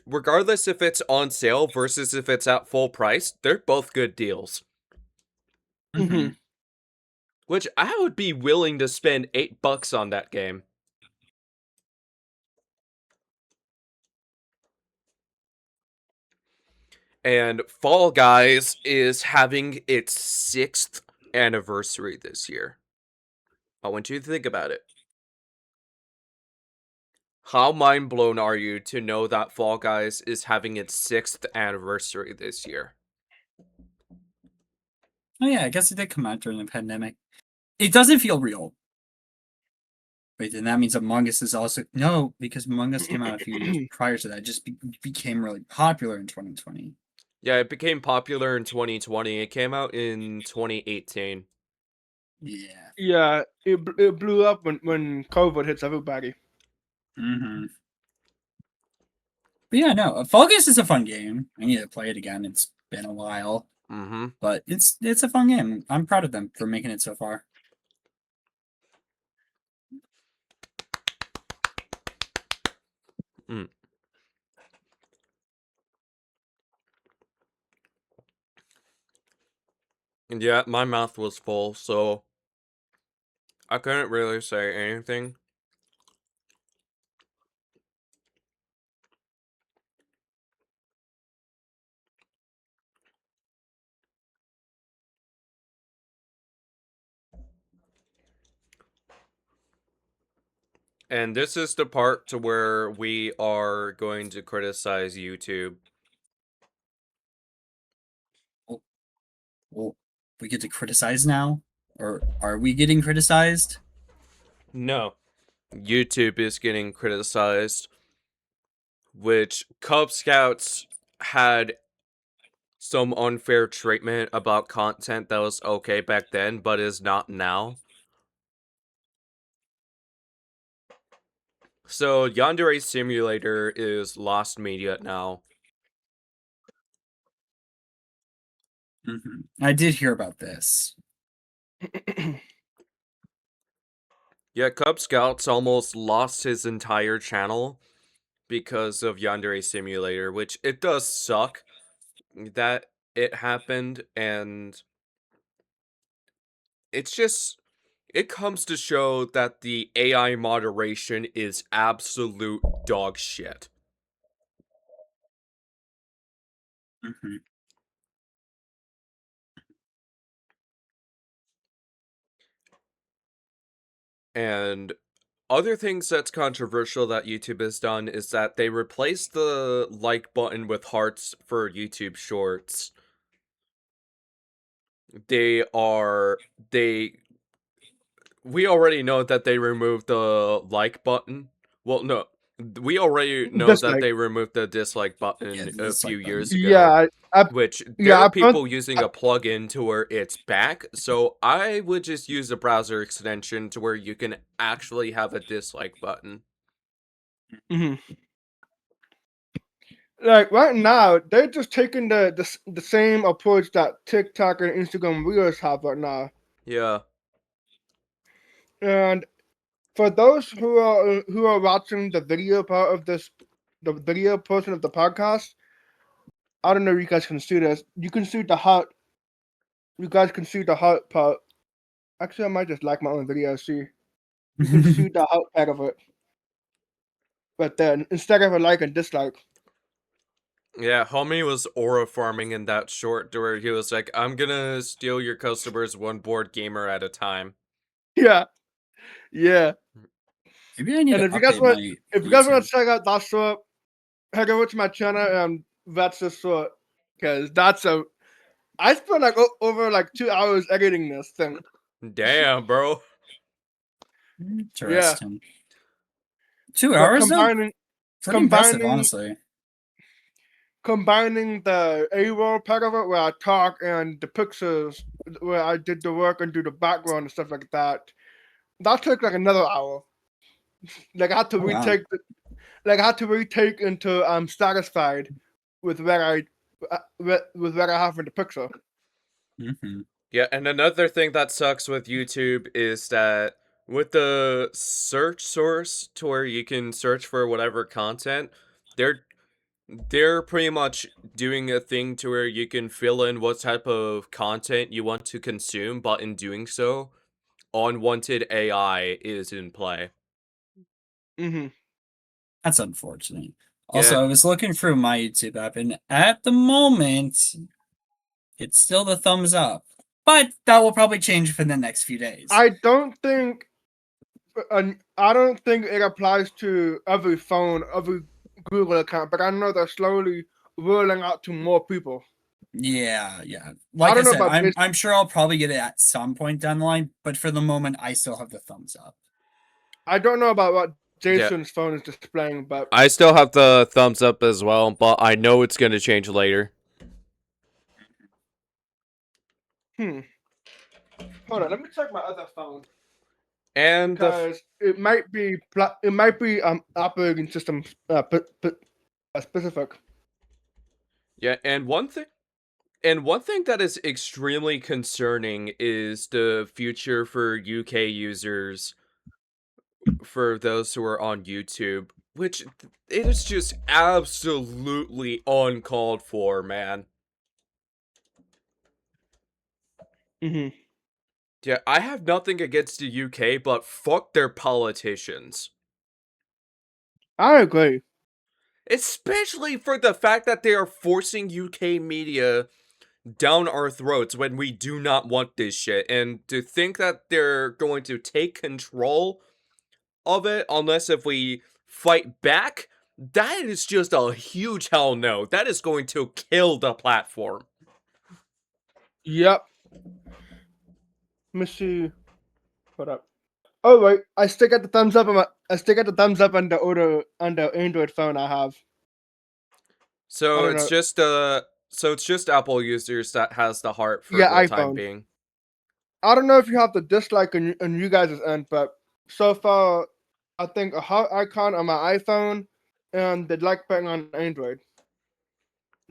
regardless if it's on sale versus if it's at full price, they're both good deals. Mm-hmm. Mhm. Which I would be willing to spend $8 on that game. And Fall Guys is having its 6th anniversary this year. I want you to think about it. How mind blown are you to know that Fall Guys is having its 6th anniversary this year? Oh yeah, I guess it did come out during the pandemic. It doesn't feel real. Wait, then that means Among Us is also no, because Among Us came out a few years prior to that. It just became really popular in 2020. Yeah, it became popular in 2020. It came out in 2018. Yeah. Yeah, it blew up when COVID hits everybody. Mm-hmm. But yeah, no, Fall Guys is a fun game. I need to play it again. It's been a while, Mm-hmm. but it's a fun game. I'm proud of them for making it so far. Mm. And yeah, my mouth was full, so I couldn't really say anything. And this is the part to where we are going to criticize YouTube. Oh, well, we get to criticize now, or are we getting criticized? No. YouTube is getting criticized, which Cub Scouts had some unfair treatment about content that was okay back then, but is not now. So Yandere Simulator is lost media now. I did hear about this. Yeah, Cub Scouts almost lost his entire channel because of Yandere Simulator, which it does suck that it happened, and it's just, it comes to show that the AI moderation is absolute dog shit. And other things that's controversial that YouTube has done is that they replaced the like button with hearts for YouTube Shorts. They we already know that they removed the like button. Well, no, we already know that Dislike. they removed the dislike button Yeah, the a few dislike button. years ago. Yeah, I Which there yeah, are I found people using a plugin to where it's back, so I would just use a browser extension to where you can actually have a dislike button. mhm. Like right now, they're just taking the same approach that TikTok and Instagram Reels have right now. Yeah. And for those who are watching the video part of this, the video portion of the podcast, I don't know if you guys can see this. You can see the heart. You guys can see the heart part. Actually, I might just like my own video. See, you can see the heart part of it. But then instead of a like and dislike. Yeah, homie was aura farming in that short to where he was like, I'm gonna steal your customers one board gamer at a time. Yeah, yeah. Maybe I need And to update my if you guys want YouTube. to check out that short, head over to my channel and that's the short, because that's a. I spent like over like 2 hours editing this thing. Damn, bro. Yeah, Interesting. 2 but hours though? Pretty impressive, combining honestly. combining the A-roll part of it where I talk and the pictures where I did the work and do the background and stuff like that. That took like another hour. Like I had to Oh wow. retake until I'm satisfied with with what I have in the picture. Yeah, and another thing that sucks with YouTube is that with the search source to where you can search for whatever content, they're they're pretty much doing a thing to where you can fill in what type of content you want to consume, but in doing so, unwanted AI is in play. Mm-hmm. That's unfortunate. Yeah, Also, I was looking through my YouTube app, and at the moment, it's still the thumbs up. But that will probably change for the next few days. I don't think it applies to every phone, every Google account, but I know they're slowly rolling out to more people. Yeah. I Like I don't know said, about this. I'm sure I'll probably get it at some point down the line, but for the moment, I still have the thumbs up. I don't know about what yeah. Jason's phone is displaying, but I still have the thumbs up as well, but I know it's gonna change later. hold on, let me check my other phone And because it might be operating system specific. yeah, and one thing that is extremely concerning is the future for UK users, for those who are on YouTube, which it is just absolutely uncalled for, man. Mm-hmm. Yeah, I have nothing against the UK, but fuck their politicians. I agree. Especially for the fact that they are forcing UK media down our throats when we do not want this shit. And to think that they're going to take control of it unless if we fight back, that is just a huge hell no. That is going to kill the platform. Yep. Let me see. Hold up. Oh wait, I still get the thumbs up. I still get the thumbs up on the Android phone I have. I So don't it's know. just Apple users that has the heart for Yeah, the time iPhone. being. I don't know if you have the dislike on you guys' end, but so far, I think a heart icon on my iPhone and the like button on Android.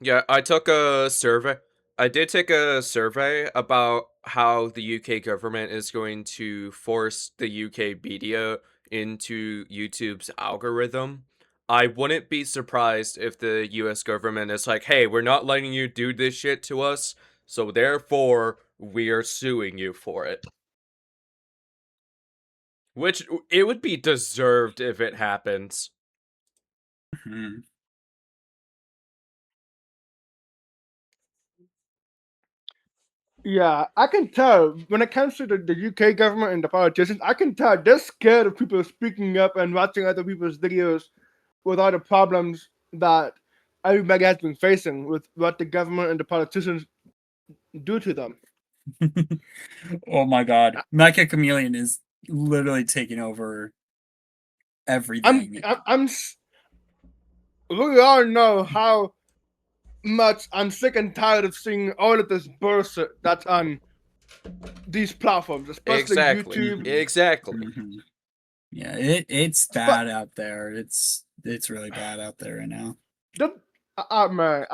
Yeah, I took a survey. I did take a survey about how the UK government is going to force the UK media into YouTube's algorithm. I wouldn't be surprised if the US government is like, hey, we're not letting you do this shit to us, so therefore we are suing you for it. Which it would be deserved if it happens. Mhm. Yeah, I can tell when it comes to the UK government and the politicians, I can tell they're scared of people speaking up and watching other people's videos with all the problems that everybody has been facing with what the government and the politicians do to them. Oh my god. Mecha Chameleon is literally taking over everything. I'm we all know how much I'm sick and tired of seeing all of this bullshit that's on these platforms, especially Exactly. YouTube. Mhm. Exactly. Mhm. Yeah, it's bad out there. It's really bad out there right now. Man,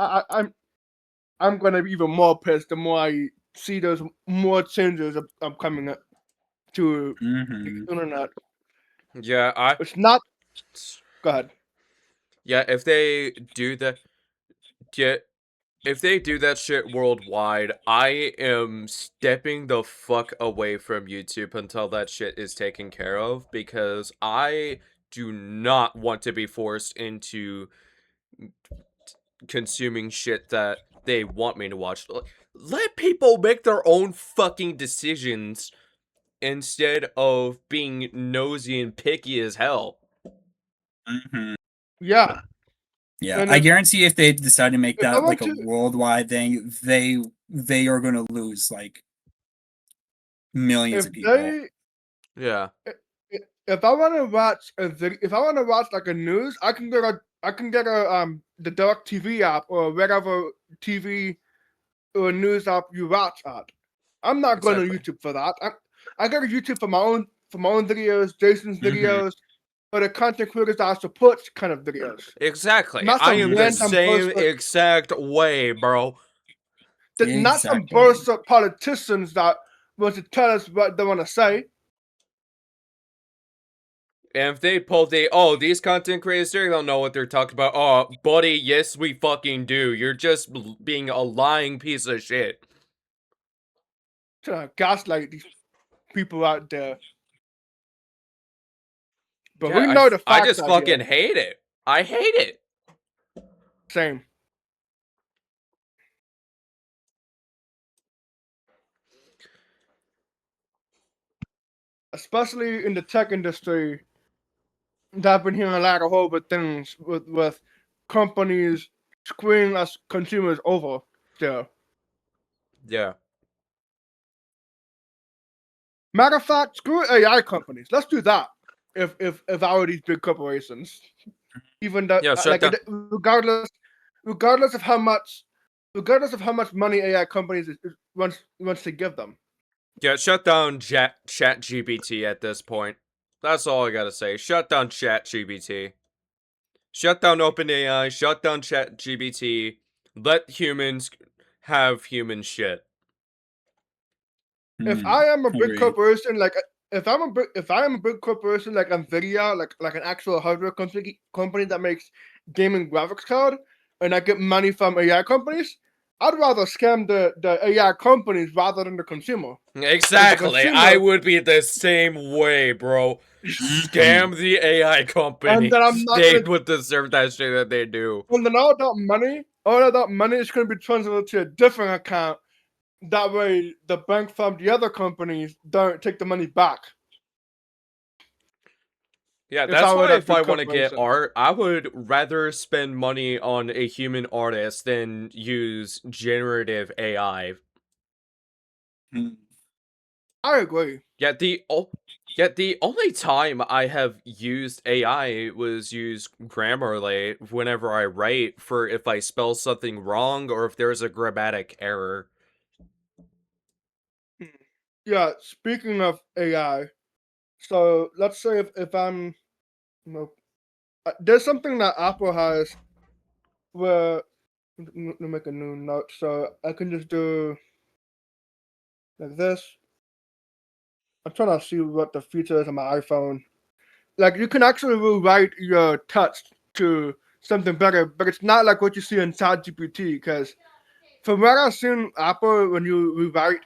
I'm gonna be even more pissed the more I see those more changes of coming up to the Mhm. internet. Yeah, It's not. Go ahead. yeah, if they do that, yeah, if they do that shit worldwide, I am stepping the fuck away from YouTube until that shit is taken care of because I do not want to be forced into consuming shit that they want me to watch. Let people make their own fucking decisions instead of being nosy and picky as hell. Mhm. Yeah, Yeah, and I guarantee if they decide to make if I that like want a to, worldwide thing, they are going to lose like millions if of people. they, Yeah. if I want to watch if I want to watch like a news, I can get a the Dark TV app or whatever TV or news app you watch at. I'm not going to Exactly. YouTube for that. I go to YouTube for my own videos, Jason's Mhm. videos, or the content creators that I support kind of videos. Exactly. Not I some am the Mhm. random same bullshit. exact way, bro. Not some Exactly. bullshit politicians that want to tell us what they want to say. And if they pull these content creators, they don't know what they're talking about. Oh, buddy, yes, we fucking do. You're just being a lying piece of shit. To gaslight these people out there. But Yeah, we know the I facts just out here. fucking hate it. I hate it. Same. Especially in the tech industry, I've been hearing a lot of horrible things with companies screwing us consumers over. Still, Yeah. matter of fact, screw AI companies. Let's do that. If I were these big corporations, even that Yeah, shut like down. regardless of how much money AI companies wants to give them. Yeah, shut down Chat GBT at this point. That's all I gotta say. Shut down Chat GBT. Shut down OpenAI. Shut down Chat GBT. Let humans have human shit. If Mhm. I am a big Agreed. corporation, like if I am a big corporation like Nvidia, like an actual hardware company that makes gaming graphics card, and I get money from AI companies, I'd rather scam the AI companies rather than the consumer. Because the Exactly. I consumer, would be the same way, bro. Mhm. Scam the AI and then I'm companies. not They gonna, would deserve that shit that they do. and then all of that money is gonna be transferred to a different account. That way, the bank from the other companies don't take the money back. Yeah, If that's I were why that if I big want to get corporation. art, I would rather spend money on a human artist than use generative AI. Mhm. I agree. Yet the only time I have used AI was use Grammarly whenever I write for if I spell something wrong or if there's a grammatic error. Hmm. Yeah, speaking of AI, so let's say if I'm, you know, there's something that Apple has where let me make a new note so I can just do like this. I'm trying to see what the feature is on my iPhone. Like you can actually rewrite your text to something better, but it's not like what you see in ChatGPT. Because from what I've seen, Apple when you rewrite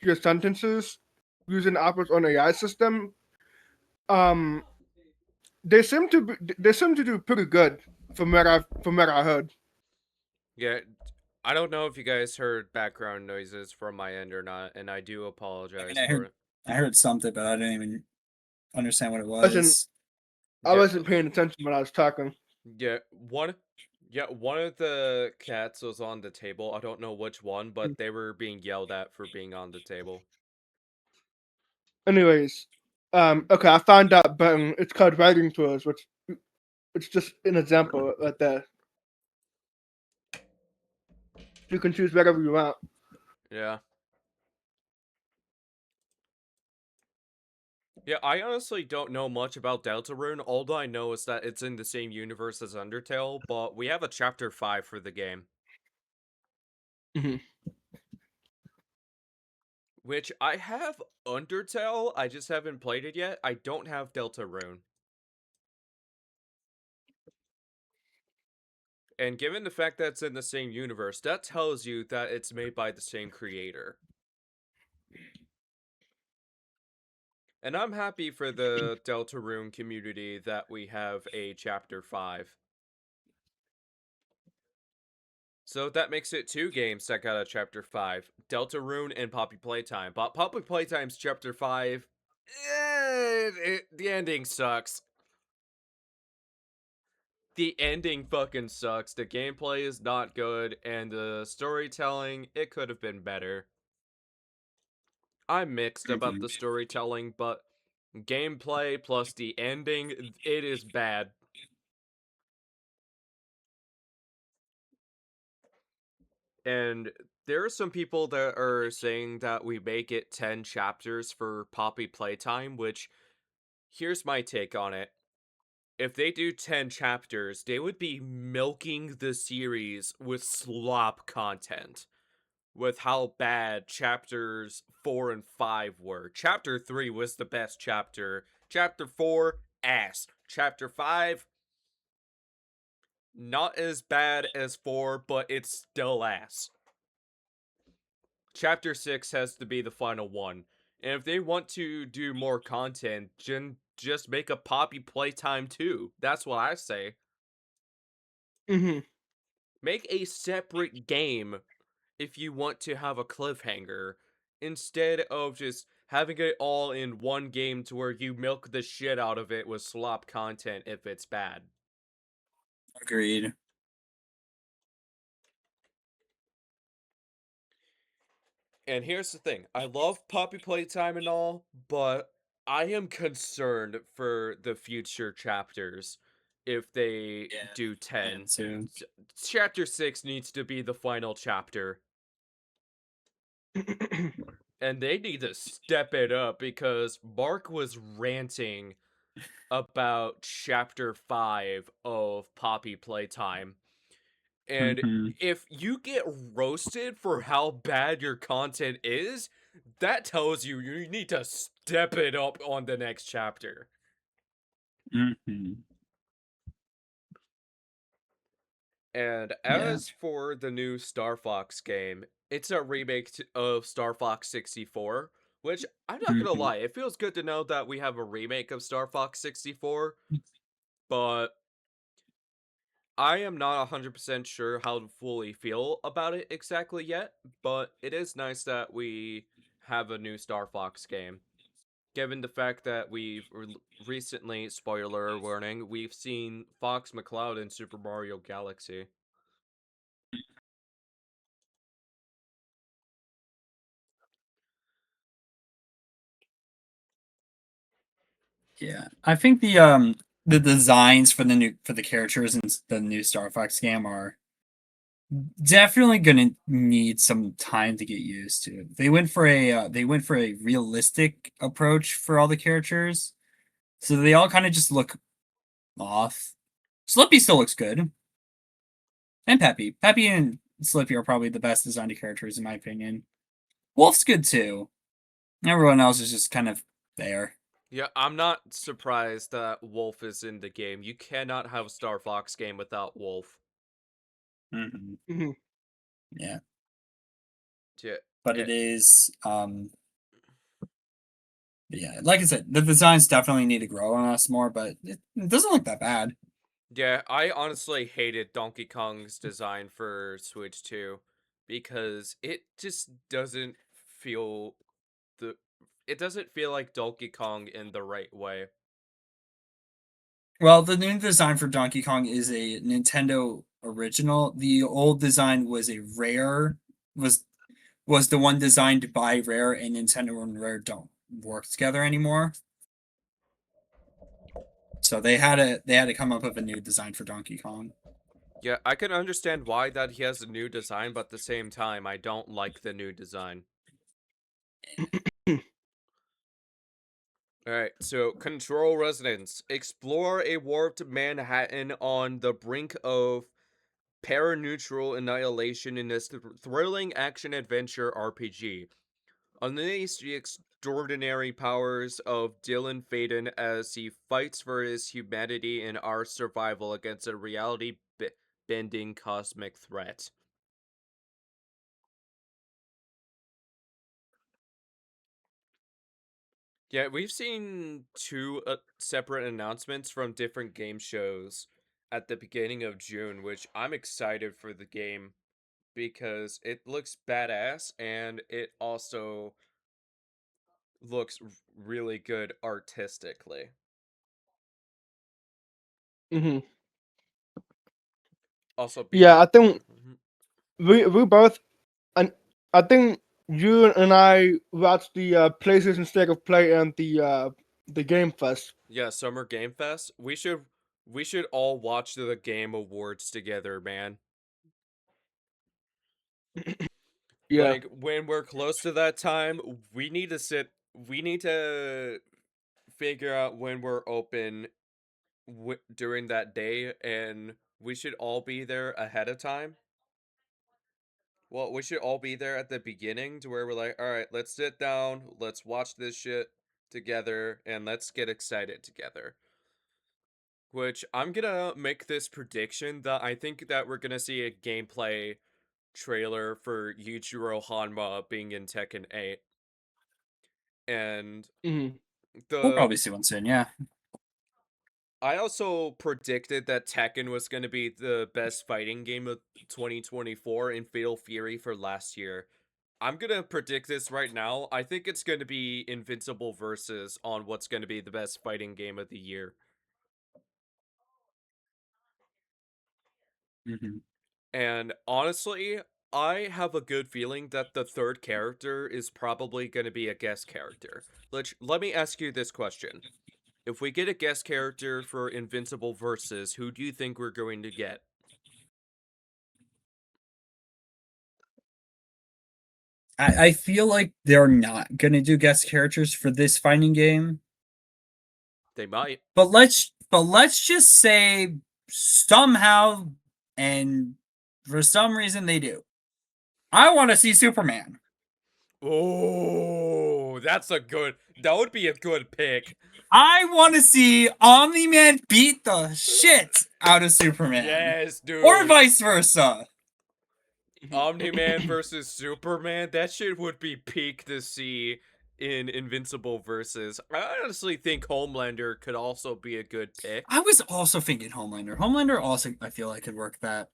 your sentences using Apple's own AI system, um, they seem to do pretty good from what I heard. Yeah, I don't know if you guys heard background noises from my end or not, and I do I mean, apologize for it. I heard something, but I didn't even understand what it Listen, was. I Yeah, wasn't paying attention when I was talking. yeah, one of the cats was on the table. I don't know which one, but they were being yelled at for being on the table. Anyways, okay, I found that button. It's called writing tools, which it's just an example right there. You can choose whatever you want. Yeah. Yeah, I honestly don't know much about Deltarune. All I know is that it's in the same universe as Undertale, but we have a chapter 5 for the game, Hmm. which I have Undertale, I just haven't played it yet. I don't have Deltarune. And given the fact that it's in the same universe, that tells you that it's made by the same creator. And I'm happy for the Deltarune community that we have a chapter 5. So that makes it 2 games that got a chapter 5. Deltarune and Poppy Playtime. But Poppy Playtime's chapter 5, the ending sucks. The ending fucking sucks. The gameplay is not good, and the storytelling, it could have been better. I'm mixed about Mhm. the storytelling, but gameplay plus the ending, it is bad. And there are some people that are saying that we make it 10 chapters for Poppy Playtime, which here's my take on it. If they do 10 chapters, they would be milking the series with slop content. With how bad chapters 4 and 5 were. Chapter 3 was the best chapter. Chapter 4, ass. Chapter 5, not as bad as 4, but it's still ass. Chapter 6 has to be the final one. And if they want to do more content, just make a Poppy Playtime 2. That's what I say. Hmm. Make a separate game if you want to have a cliffhanger, instead of just having it all in one game to where you milk the shit out of it with slop content if it's bad. Agreed. And here's the thing, I love Poppy Playtime and all, but I am concerned for the future chapters if they Yeah, do I am 10. too. Chapter 6 needs to be the final chapter. And they need to step it up because Mark was ranting about chapter 5 of Poppy Playtime. And Mhm. if you get roasted for how bad your content is, that tells you you need to step it up on the next chapter. Mhm. And Yeah. as for the new Star Fox game, it's a remake of Star Fox 64, which I'm not gonna Mhm. lie, it feels good to know that we have a remake of Star Fox 64, but I am not 100% sure how to fully feel about it exactly yet, but it is nice that we have a new Star Fox game. Given the fact that we've recently, spoiler warning, we've seen Fox McCloud in Super Mario Galaxy. Yeah, I think the designs for the characters in the new Star Fox game are definitely gonna need some time to get used to. They went for a realistic approach for all the characters, so they all kind of just look off. Slippy still looks good, and Peppy. Peppy and Slippy are probably the best designed characters in my opinion. Wolf's good too. Everyone else is just kind of there. Yeah, I'm not surprised that Wolf is in the game. You cannot have a Star Fox game without Wolf. Hmm. Mhm. Yeah, Yeah, but eh, it is yeah, like I said, the designs definitely need to grow on us more, but it doesn't look that bad. yeah, I honestly hated Donkey Kong's design for Switch 2 because it just doesn't feel the it doesn't feel like Donkey Kong in the right way. Well, the new design for Donkey Kong is a Nintendo original. The old design was a Rare was was the one designed by Rare, and Nintendo and Rare don't work together anymore. So they had to come up with a new design for Donkey Kong. Yeah, I can understand why that he has a new design, but at the same time, I don't like the new design. Alright, so Control Resonance. Explore a warped Manhattan on the brink of paraneutral annihilation in this thrilling action-adventure RPG. Unleash the extraordinary powers of Dylan Faden as he fights for his humanity and our survival against a reality-bending cosmic threat. Yeah, we've seen two separate announcements from different game shows at the beginning of June, which I'm excited for the game because it looks badass and it also looks really good artistically. Mhm. Also, Yeah, I think Mhm. we both, and I think you and I watched the PlayStation State of Play and the Game Fest. Yeah, Summer Game Fest. We should all watch the Game Awards together, man. Yeah. Like when we're close to that time, we need to figure out when we're open during that day, and we should all be there ahead of time. Well, we should all be there at the beginning to where we're like, all right, let's sit down, let's watch this shit together, and let's get excited together. Which I'm gonna make this prediction that I think that we're gonna see a gameplay trailer for Yuichiro Hanma being in Tekken 8. And Mhm. We'll the probably see one soon. Yeah, I also predicted that Tekken was going to be the best fighting game of 2024 in Fatal Fury for last year. I'm going to predict this right now. I think it's going to be Invincible Versus on what's going to be the best fighting game of the year. hmm And honestly, I have a good feeling that the third character is probably going to be a guest character. Let me ask you this question. If we get a guest character for Invincible Versus, who do you think we're going to get? I feel like they're not gonna do guest characters for this fighting game, They might. but let's just say somehow and for some reason they do. I want to see Superman. Oh, that would be a good pick. I want to see Omni Man beat the shit out of Superman, Yes, or dude. vice versa. Omni-Man versus Superman. That shit would be peak to see in Invincible Versus. I honestly think Homelander could also be a good pick. I was also thinking Homelander. Homelander also, I feel like, could work that.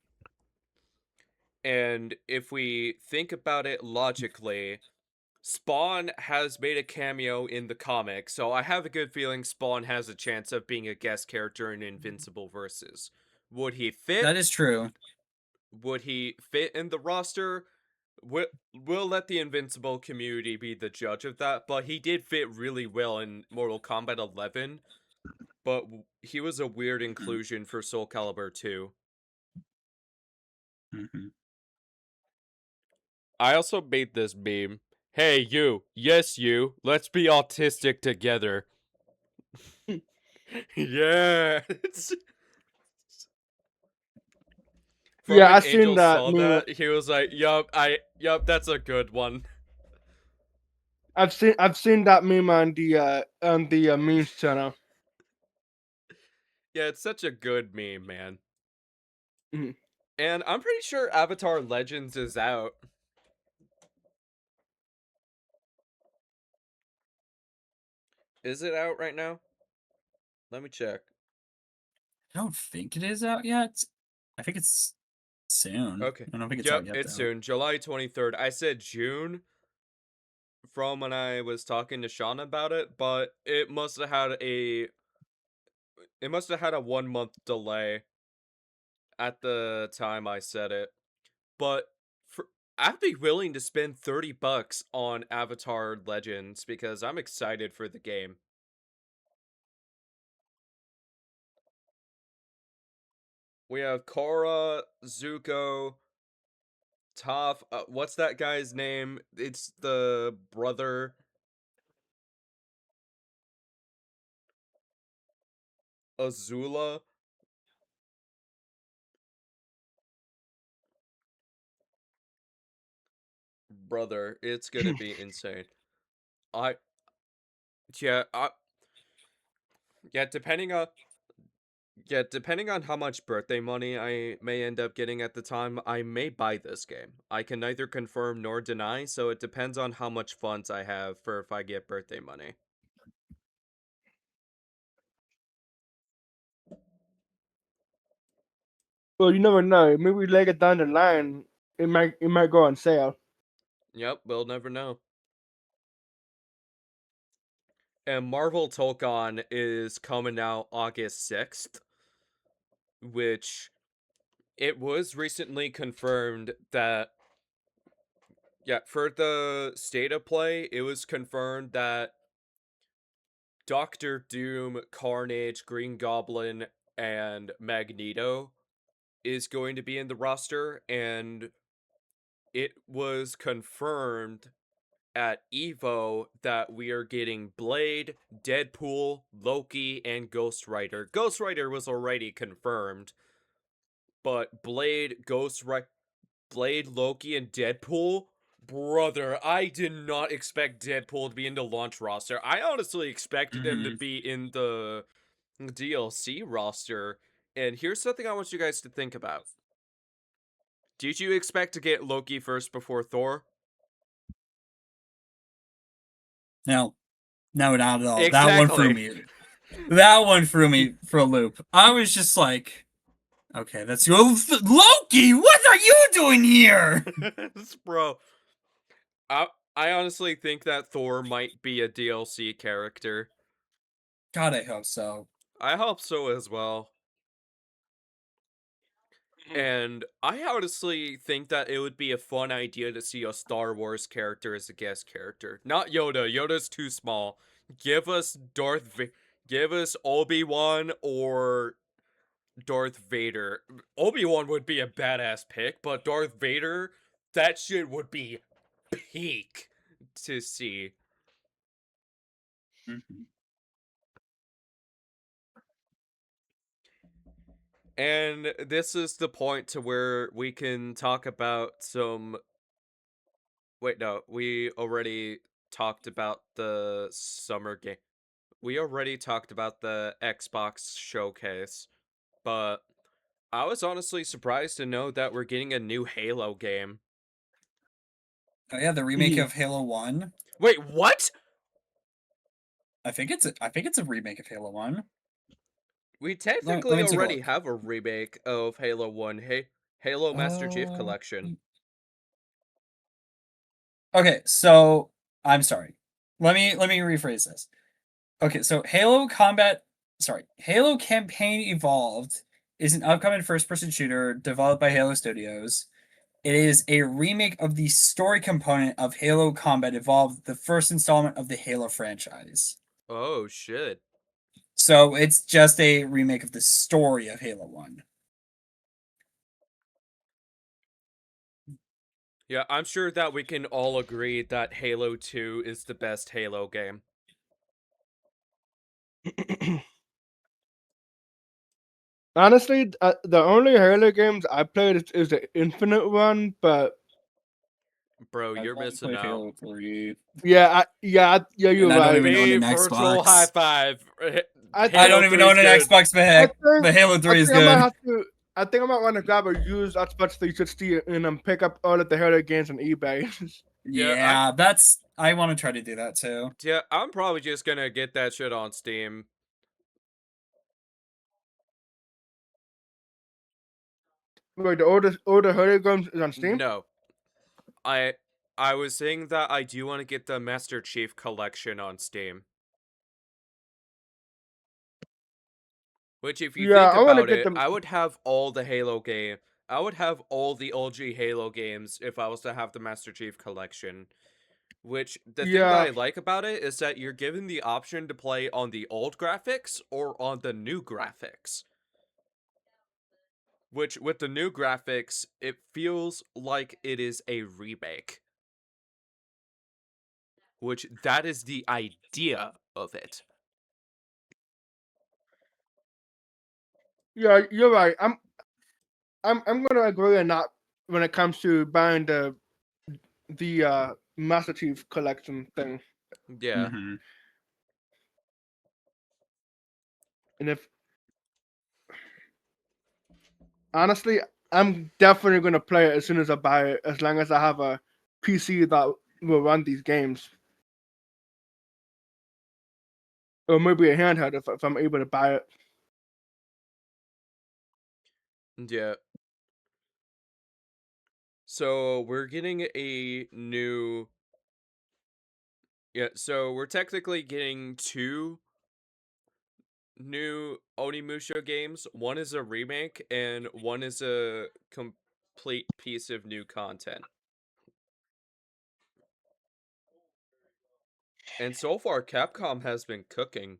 And if we think about it logically, Spawn has made a cameo in the comic, so I have a good feeling Spawn has a chance of being a guest character in Invincible Versus. Would he fit? That is true. Would he fit in the roster? we'll let the Invincible community be the judge of that, but he did fit really well in Mortal Kombat 11, but he was a weird inclusion for Soul Calibur 2. Mm-hmm. I also made this meme. Hey, you. Yes, you. Let's be autistic together. Yeah. From Yeah, when I seen Angel that saw meme. that, he was like, yup, that's a good one. I've seen that meme on the memes channel. Yeah, it's such a good meme, man. Mhm. And I'm pretty sure Avatar Legends is out. Is it out right now? Let me check. I don't think it is out yet. I think it's soon. Okay. I don't think it's out Yep, yet it's though. soon. July 23rd. I said June from when I was talking to Sean about it, but it must have had a 1 month delay at the time I said it. But for, I'd be willing to spend $30 on Avatar Legends because I'm excited for the game. We have Korra, Zuko, Toph. What's that guy's name? It's the brother. Azula. Brother, it's gonna be insane. I yeah, yeah, depending on how much birthday money I may end up getting at the time, I may buy this game. I can neither confirm nor deny, so it depends on how much funds I have for if I get birthday money. Well, you never know. Maybe later down the line, it might go on sale. Yep, we'll never know. And Marvel Tolkien is coming out August 6th, which it was recently confirmed that yeah, for the state of play, it was confirmed that Doctor Doom, Carnage, Green Goblin, and Magneto is going to be in the roster, and it was confirmed at EVO that we are getting Blade, Deadpool, Loki, and Ghost Rider. Ghost Rider was already confirmed, but Blade, Loki, and Deadpool? Brother, I did not expect Deadpool to be in the launch roster. I honestly expected him to Mm-hmm. be in the DLC roster. And here's something I want you guys to think about. Did you expect to get Loki first before Thor? No, no, not at all. That one threw Exactly. me. That one threw me for a loop. I was just like, okay, that's Loki. What are you doing here? Bro, I, I honestly think that Thor might be a DLC character. God, I hope so. I hope so as well. And I honestly think that it would be a fun idea to see a Star Wars character as a guest character. Not Yoda. Yoda's too small. Give us give us Obi-Wan or Darth Vader. Obi-Wan would be a badass pick, but Darth Vader, that shit would be peak to see. Mm-hmm. And this is the point to where we can talk about some. Wait, no, we already talked about the summer game. We already talked about the Xbox showcase, but I was honestly surprised to know that we're getting a new Halo game. Oh yeah, the remake of Halo 1. Wait, what? I think it's a remake of Halo 1. We Let technically me take a already look. have a remake of Halo 1, Halo Master Chief Uh, Collection. okay, so I'm sorry. Let me rephrase this. Okay, so Halo Campaign Evolved is an upcoming first-person shooter developed by Halo Studios. It is a remake of the story component of Halo Combat Evolved, the first installment of the Halo franchise. Oh shit. So it's just a remake of the story of Halo 1. Yeah, I'm sure that we can all agree that Halo 2 is the best Halo game. Honestly, the only Halo games I played is the Infinite one, but Bro, I've you're only missing played out. Halo 3. yeah, you're And I don't right. even own Be an virtual high Xbox. five. I I think Halo don't even 3 is own an good. Xbox, I but think Halo I 3 is think I might good. have to. I think I might want to grab a used Xbox 360 and pick up all of the Halo games on eBay. Yeah, I want to try to do that too. I'm probably just gonna get that shit on Steam. Wait, the older Halo games is on Steam. No. I I was saying that I do want to get the Master Chief collection on Steam. Which, if you Yeah, think I want to about get it, them. I would have all the Halo game. I would have all the OG Halo games if I was to have the Master Chief collection. Which, the thing that Yeah, I like about it is that you're given the option to play on the old graphics or on the new graphics. Which, with the new graphics, it feels like it is a remake. Which, that is the idea of it. yeah, you're right. I'm gonna agree on that when it comes to buying the Master Chief collection thing. Yeah. Mm-hmm. And if honestly, I'm definitely gonna play it as soon as I buy it, as long as I have a PC that will run these games, or maybe a handheld if I'm able to buy it. Yeah. So, we're getting a new. Yeah, so we're technically getting two new Onimusha games. One is a remake, and one is a complete piece of new content. And so far, Capcom has been cooking.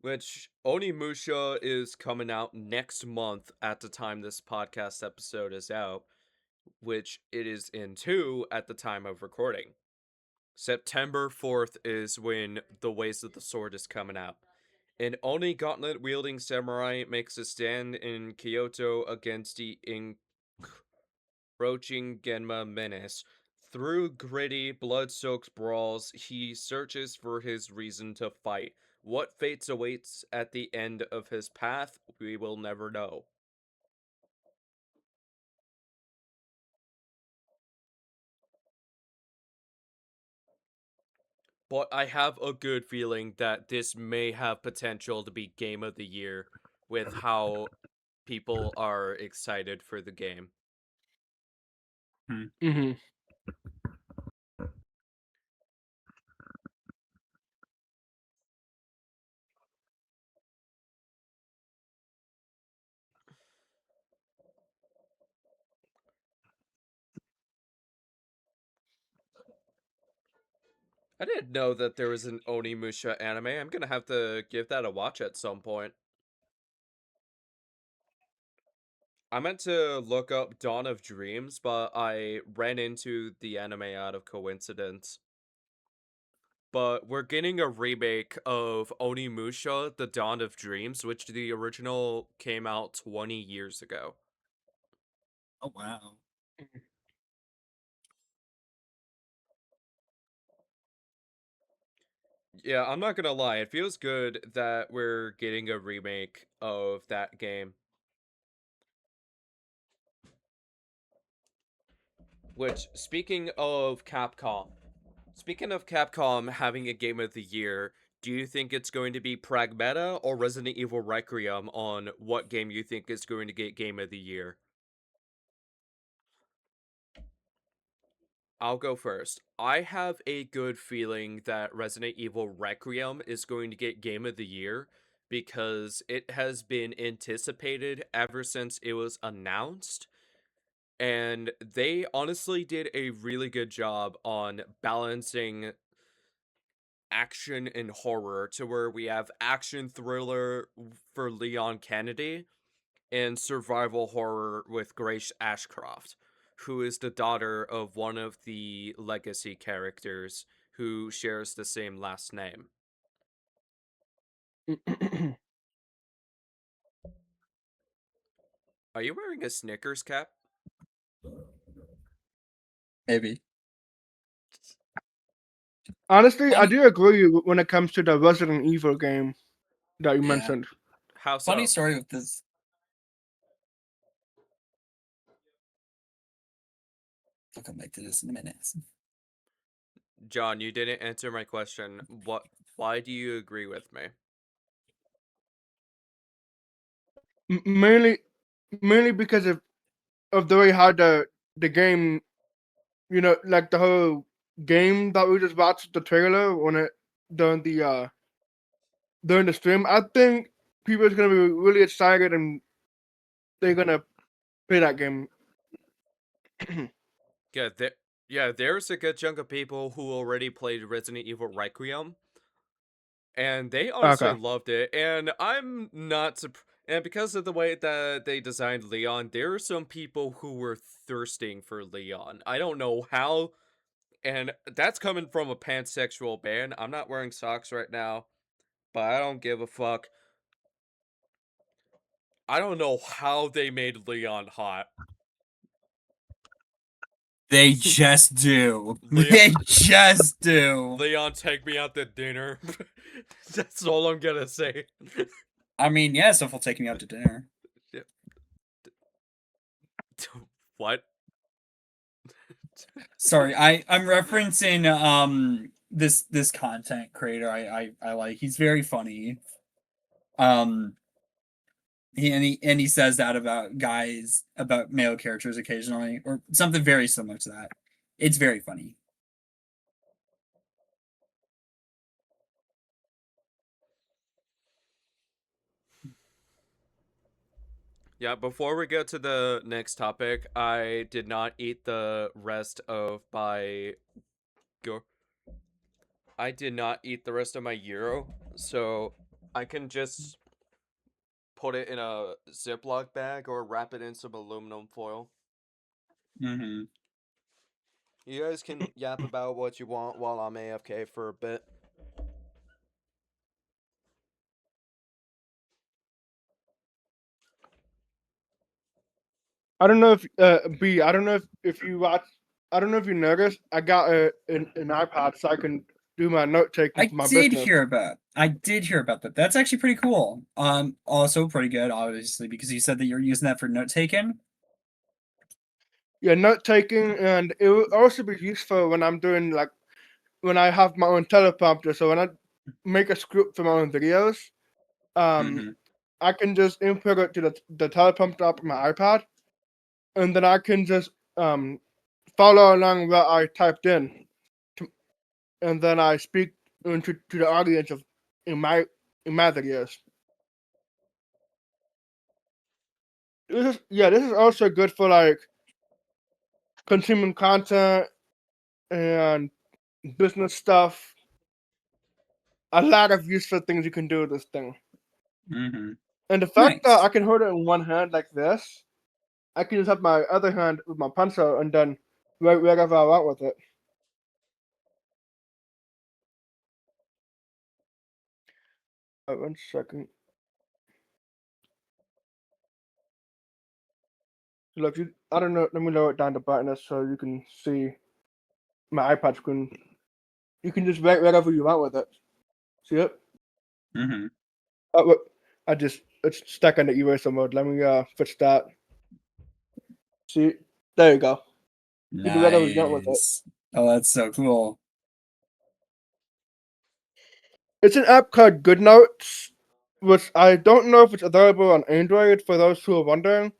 Which Onimusha is coming out next month at the time this podcast episode is out, which it is in 2 at the time of recording. September 4th is when The Ways of the Sword is coming out. An Oni gauntlet wielding samurai makes a stand in Kyoto against the encroaching Genma menace. Through gritty, blood soaked brawls, he searches for his reason to fight. What fates awaits at the end of his path, we will never know. But I have a good feeling that this may have potential to be Game of the Year with how people are excited for the game. Hmm. I didn't know that there was an Onimusha anime. I'm gonna have to give that a watch at some point. I meant to look up Dawn of Dreams, but I ran into the anime out of coincidence. But we're getting a remake of Onimusha, The Dawn of Dreams, which the original came out 20 years ago. Oh wow. Yeah, I'm not gonna lie, it feels good that we're getting a remake of that game. Which, speaking of Capcom having a game of the year, do you think it's going to be Pragmata or Resident Evil Requiem on what game you think is going to get game of the year? I'll go first. I have a good feeling that Resident Evil Requiem is going to get Game of the Year because it has been anticipated ever since it was announced. And they honestly did a really good job on balancing action and horror to where we have action thriller for Leon Kennedy and survival horror with Grace Ashcroft, who is the daughter of one of the legacy characters who shares the same last name. Are you wearing a Snickers cap? Maybe. Honestly, I Funny, do agree when it comes to the Resident Evil game that you yeah. mentioned. How Funny so? story with this. I'll come back to this in a minute. John, you didn't answer my question. Why do you agree with me? Mainly because of the way how the game, like the whole game that we just watched the trailer when it during the uh during the stream. I think people is gonna be really excited and they're gonna play that game. Yeah, there's a good chunk of people who already played Resident Evil Requiem, and they honestly Okay. loved it. And I'm not surprised. And because of the way that they designed Leon, there are some people who were thirsting for Leon. I don't know how, and that's coming from a pansexual band. I'm not wearing socks right now, but I don't give a fuck. I don't know how they made Leon hot. They just do. Leon, They just do. Leon, take me out to dinner. That's all I'm gonna say. I mean, yes, if he'll take me out to dinner. Yeah. What? Sorry, I'm referencing this content creator I like. He's very funny. Um he says that about guys, about male characters occasionally, or something very similar to that. It's very funny. Yeah, before we go to the next topic, I did not eat the rest of my go. I did not eat the rest of my gyro, so I can just put it in a Ziploc bag or wrap it in some aluminum foil. Mm-hmm. You guys can yap about what you want while I'm AFK for a bit. I don't know if B. I don't know if you watch. I don't know if you noticed. I got an iPad so I can do my note taking for my business. I did hear about that. That's actually pretty cool. Also pretty good, obviously, because you said that you're using that for note taking. Yeah, note taking, and it will also be useful when I'm doing like when I have my own teleprompter. So when I make a script for my own videos, um, Mm-hmm. I can just input it to the teleprompter app on my iPad, and then I can just follow along what I typed in, and then I speak into to the audience of in my videos. This is also good for like consuming content and business stuff. A lot of useful things you can do with this thing. Mm-hmm. And the fact that Nice. I can hold it in one hand like this, I can just have my other hand with my pencil and then write wherever I want with it. One second. Look, I don't know. Let me lower it down to brightness so you can see my iPad screen. You can just write wherever you want with it. See it? Mm-hmm. Look, it's stuck in the eraser mode. Let me fix that. See, there you go. You do whatever you want with it. Nice. Oh, that's so cool. It's an app called GoodNotes, which I don't know if it's available on Android for those who are wondering.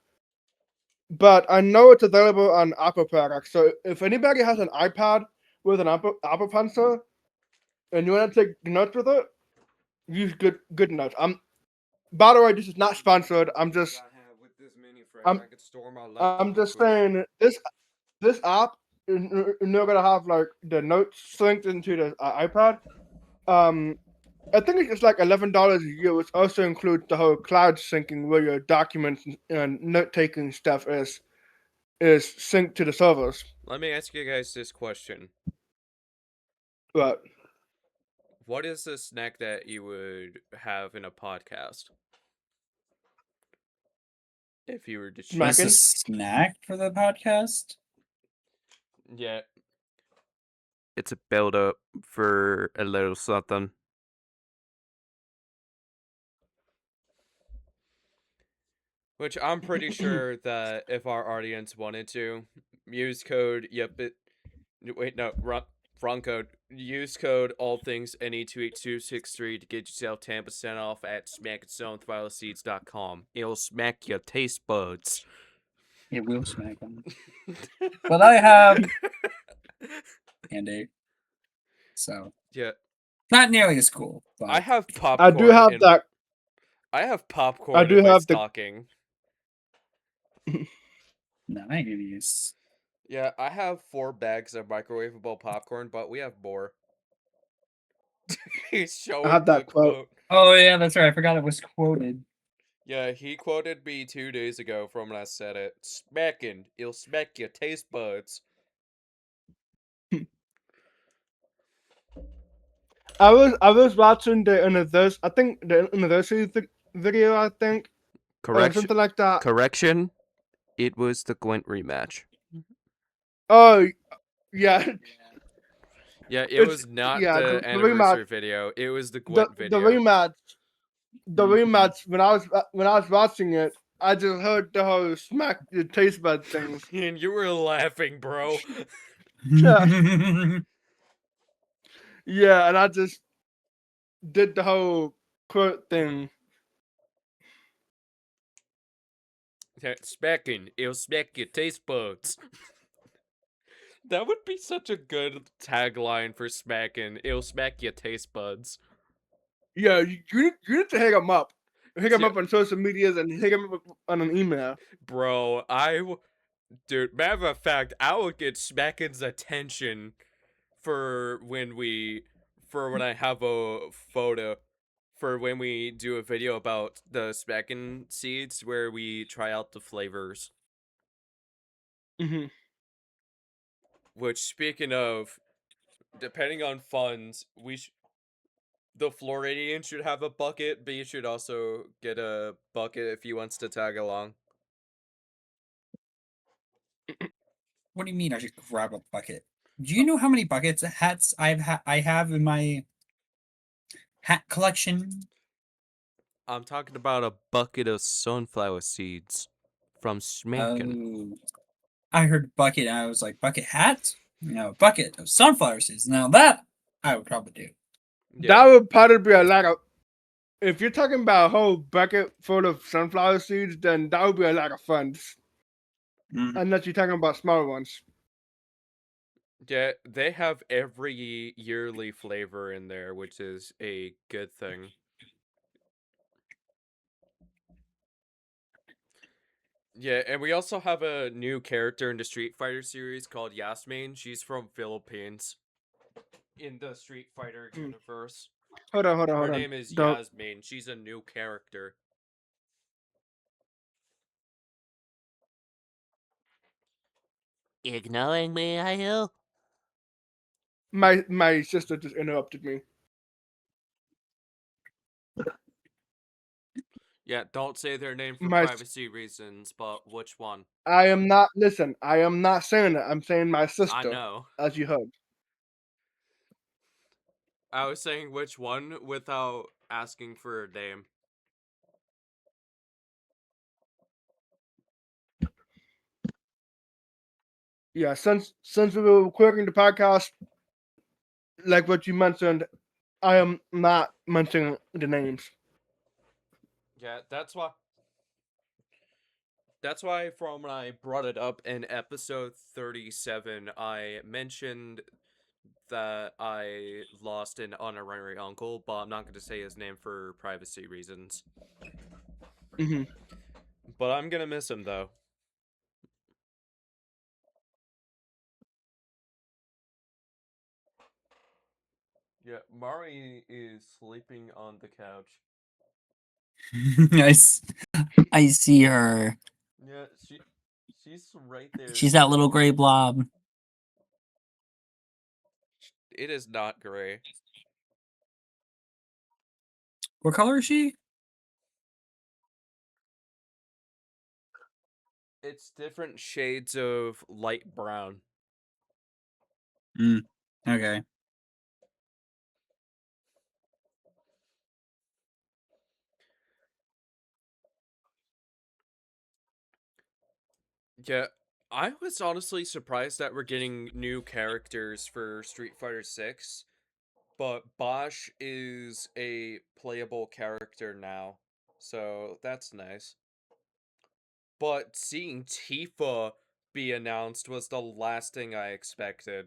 but I know it's available on Apple products. So if anybody has an iPad with an Apple Pencil and you want to take notes with it, use good notes. By the way, this is not sponsored. I'm just saying this app is not gonna have like the notes synced into the iPad. I think it's like $11 a year, which also includes the whole cloud syncing, where your documents and note taking stuff is synced to the servers. Let me ask you guys this question. But What is the snack that you would have in a podcast? If you were to choose. What's the Smacking? snack for the podcast? Yeah. It's a build up for a little something. Which I'm pretty sure that if our audience wanted to, use code wrong code. Use code all things NE28263 to get yourself 10% off at smackandstonefileseeds.com. It'll smack your taste buds. It will smack them. But I have candy. So Yeah, not nearly as cool. But I have popcorn. I do have that. I have popcorn I do in my have the. stocking. no, I ain't gonna use. Yeah, I have 4 bags of microwavable popcorn, but we have more. He's showing have the that quote. quote. Oh yeah, that's right. I forgot it was quoted. Yeah, he quoted me 2 days ago from when I said it. Smacking, it'll smack your taste buds. I was watching the anniversary. I think the anniversary video. I think something like that. Correction. It was the Gwent rematch. Oh yeah, Yeah, it It's- was not yeah, the the anniversary rematch. video. It was the the Gwent the video. rematch. The Mhm. rematch. When I was watching it, I just heard the whole smack the taste bud things. And you were laughing, bro. Yeah, and I just did the whole quote thing. Smacking, it'll smack your taste buds. That would be such a good tagline for smacking. It'll smack your taste buds. Yeah, you need to hit him up. Hit him Yeah. up on social medias and hit him up on an email. Bro, dude, matter of fact, I would get Smacking's attention for when I have a photo, for when we do a video about the Smacking seeds where we try out the flavors. Hmm. Which, speaking of, depending on funds, the Floridian should have a bucket, but you should also get a bucket if he wants to tag along. What do you mean? I should grab a bucket? Do you know how many buckets of hats I have in my hat collection? I'm talking about a bucket of sunflower seeds from Smacking. Oh, I heard bucket, and I was like, bucket hat? No, bucket of sunflower seeds. Now that I would probably do. That would probably be a lot of. If you're talking about a whole bucket full of sunflower seeds, then that would be a lot of funds. Mm. Unless you're talking about smaller ones. Yeah, they have every yearly flavor in there, which is a good thing. Yeah, and we also have a new character in the Street Fighter series called Yasmin. She's from Philippines in the Street Fighter universe. Hold on. Her name is Don't. Yasmin. She's a new character. Ignoring me, are you? My sister just interrupted me. Yeah, don't say their name for My privacy reasons, but which one? I am not. Listen, I am not saying that. I'm saying my sister. I know. As you heard. I was saying which one without asking for a name. Yeah, since we were recording the podcast, like what you mentioned, I am not mentioning the names. Yeah, that's why. That's why from when I brought it up in episode 37, I mentioned that I lost an honorary uncle, but I'm not going to say his name for privacy reasons. Hmm. But I'm going to miss him, though. Yeah, Mari is sleeping on the couch. I see her. Yeah, she's right there. She's that little gray blob. It is not gray. What color is she? It's different shades of light brown. Okay. Yeah, I was honestly surprised that we're getting new characters for Street Fighter 6, but Bosch is a playable character now, so that's nice. But seeing Tifa be announced was the last thing I expected.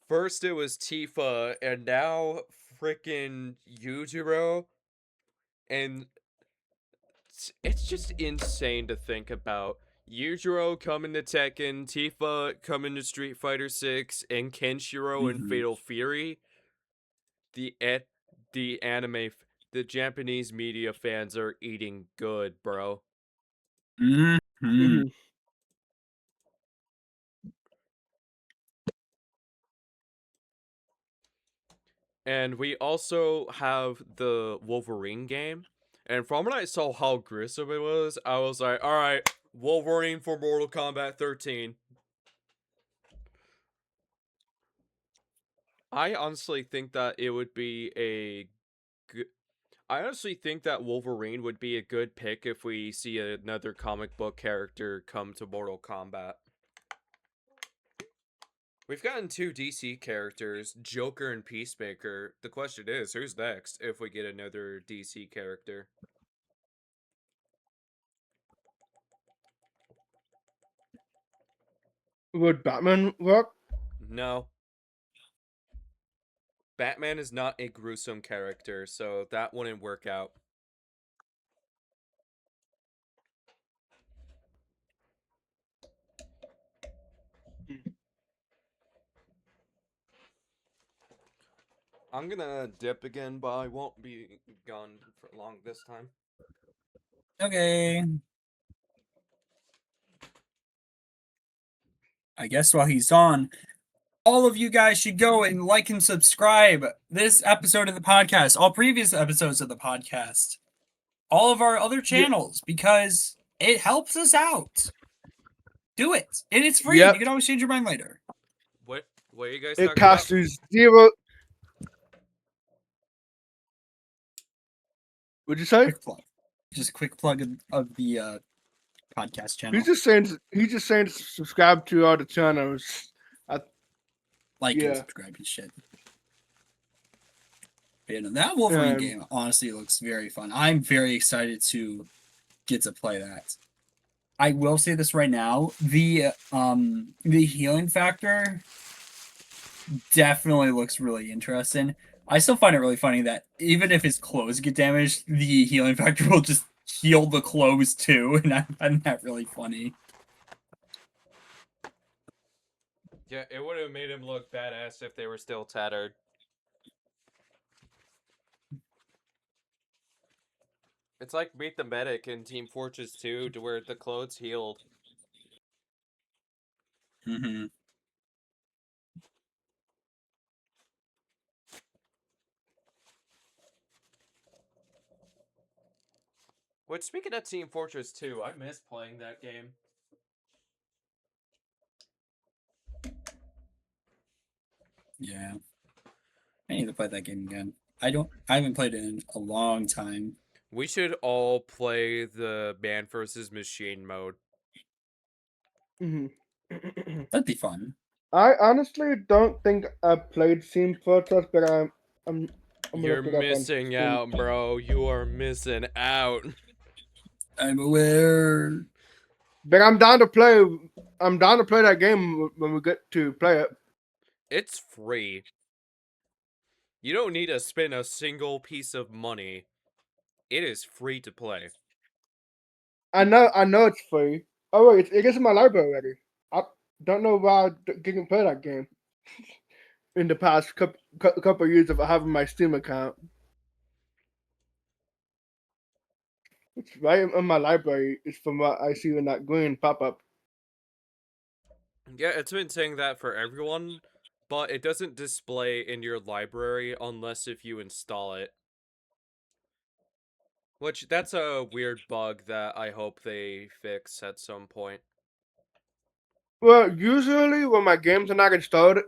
First it was Tifa, and now freaking Yujiro, and it's just insane to think about. Yujiro coming to Tekken, Tifa coming to Street Fighter 6, and Kenshiro in Fatal Fury. The et the the Japanese media fans are eating good, bro. Hmm. And we also have the Wolverine game. And from when I saw how gruesome it was, I was like, alright, Wolverine for Mortal Kombat 13. I honestly think that it would be a good. I honestly think that Wolverine would be a good pick if we see another comic book character come to Mortal Kombat. We've gotten two DC characters, Joker and Peacemaker. The question is, who's next if we get another DC character? Would Batman work? No. Batman is not a gruesome character, so that wouldn't work out. I'm gonna dip again, but I won't be gone for long this time. Okay. I guess while he's on, all of you guys should go and like and subscribe this episode of the podcast, all previous episodes of the podcast, all of our other Yeah. channels, because it helps us out. Do it. And it's free. Yep. You can always change your mind later. What are you guys It talking about? costs you zero. What'd you say? Quick plug. Just a quick plug of the podcast channel. He's just saying to subscribe to all the channels. Like yeah. and subscribe and shit. But, that Wolverine game honestly looks very fun. I'm very excited to get to play that. I will say this right now: the healing factor definitely looks really interesting. I still find it really funny that even if his clothes get damaged, the healing factor will just heal the clothes too, and I find that really funny. Yeah, it would have made him look badass if they were still tattered. It's like Meet the Medic in Team Fortress 2, to where the clothes healed. Mm-hmm. Which, speaking of Team Fortress 2, I miss playing that game. Yeah, I need to play that game again. I haven't played it in a long time. We should all play the Man vs. Machine mode. Mm-hmm. That'd be fun. I honestly don't think I played Steam Fortress, but I'm gonna You're look it up on missing Steam. out, bro. You are missing out. I'm aware. But I'm down to play. I'm down to play that game when we get to play it. It's free. You don't need to spend a single piece of money. It is free to play. I know it's free. Oh wait, it is in my library already. I don't know why I didn't play that game in the past couple years of having my Steam account. It's right in my library. It's from what I see in that green pop up. Yeah, it's been saying that for everyone, but it doesn't display in your library unless if you install it. Which, that's a weird bug that I hope they fix at some point. Well, usually when my games are not installed,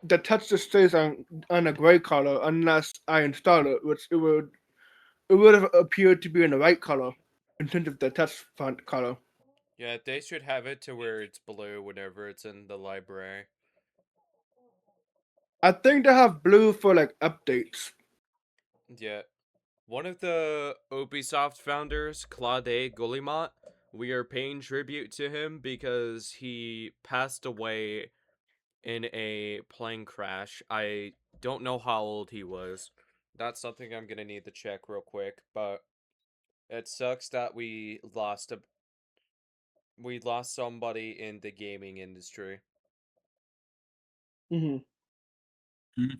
the text just stays on a gray color unless I install it, which it would have appeared to be in the right color instead of the text font color. Yeah, they should have it to where it's blue whenever it's in the library. I think they have blue for like updates. Yeah. One of the Ubisoft founders, Claude Guillemot, we are paying tribute to him because he passed away in a plane crash. I don't know how old he was. That's something I'm gonna need to check real quick, but it sucks that we lost somebody in the gaming industry. Hmm. Hmm.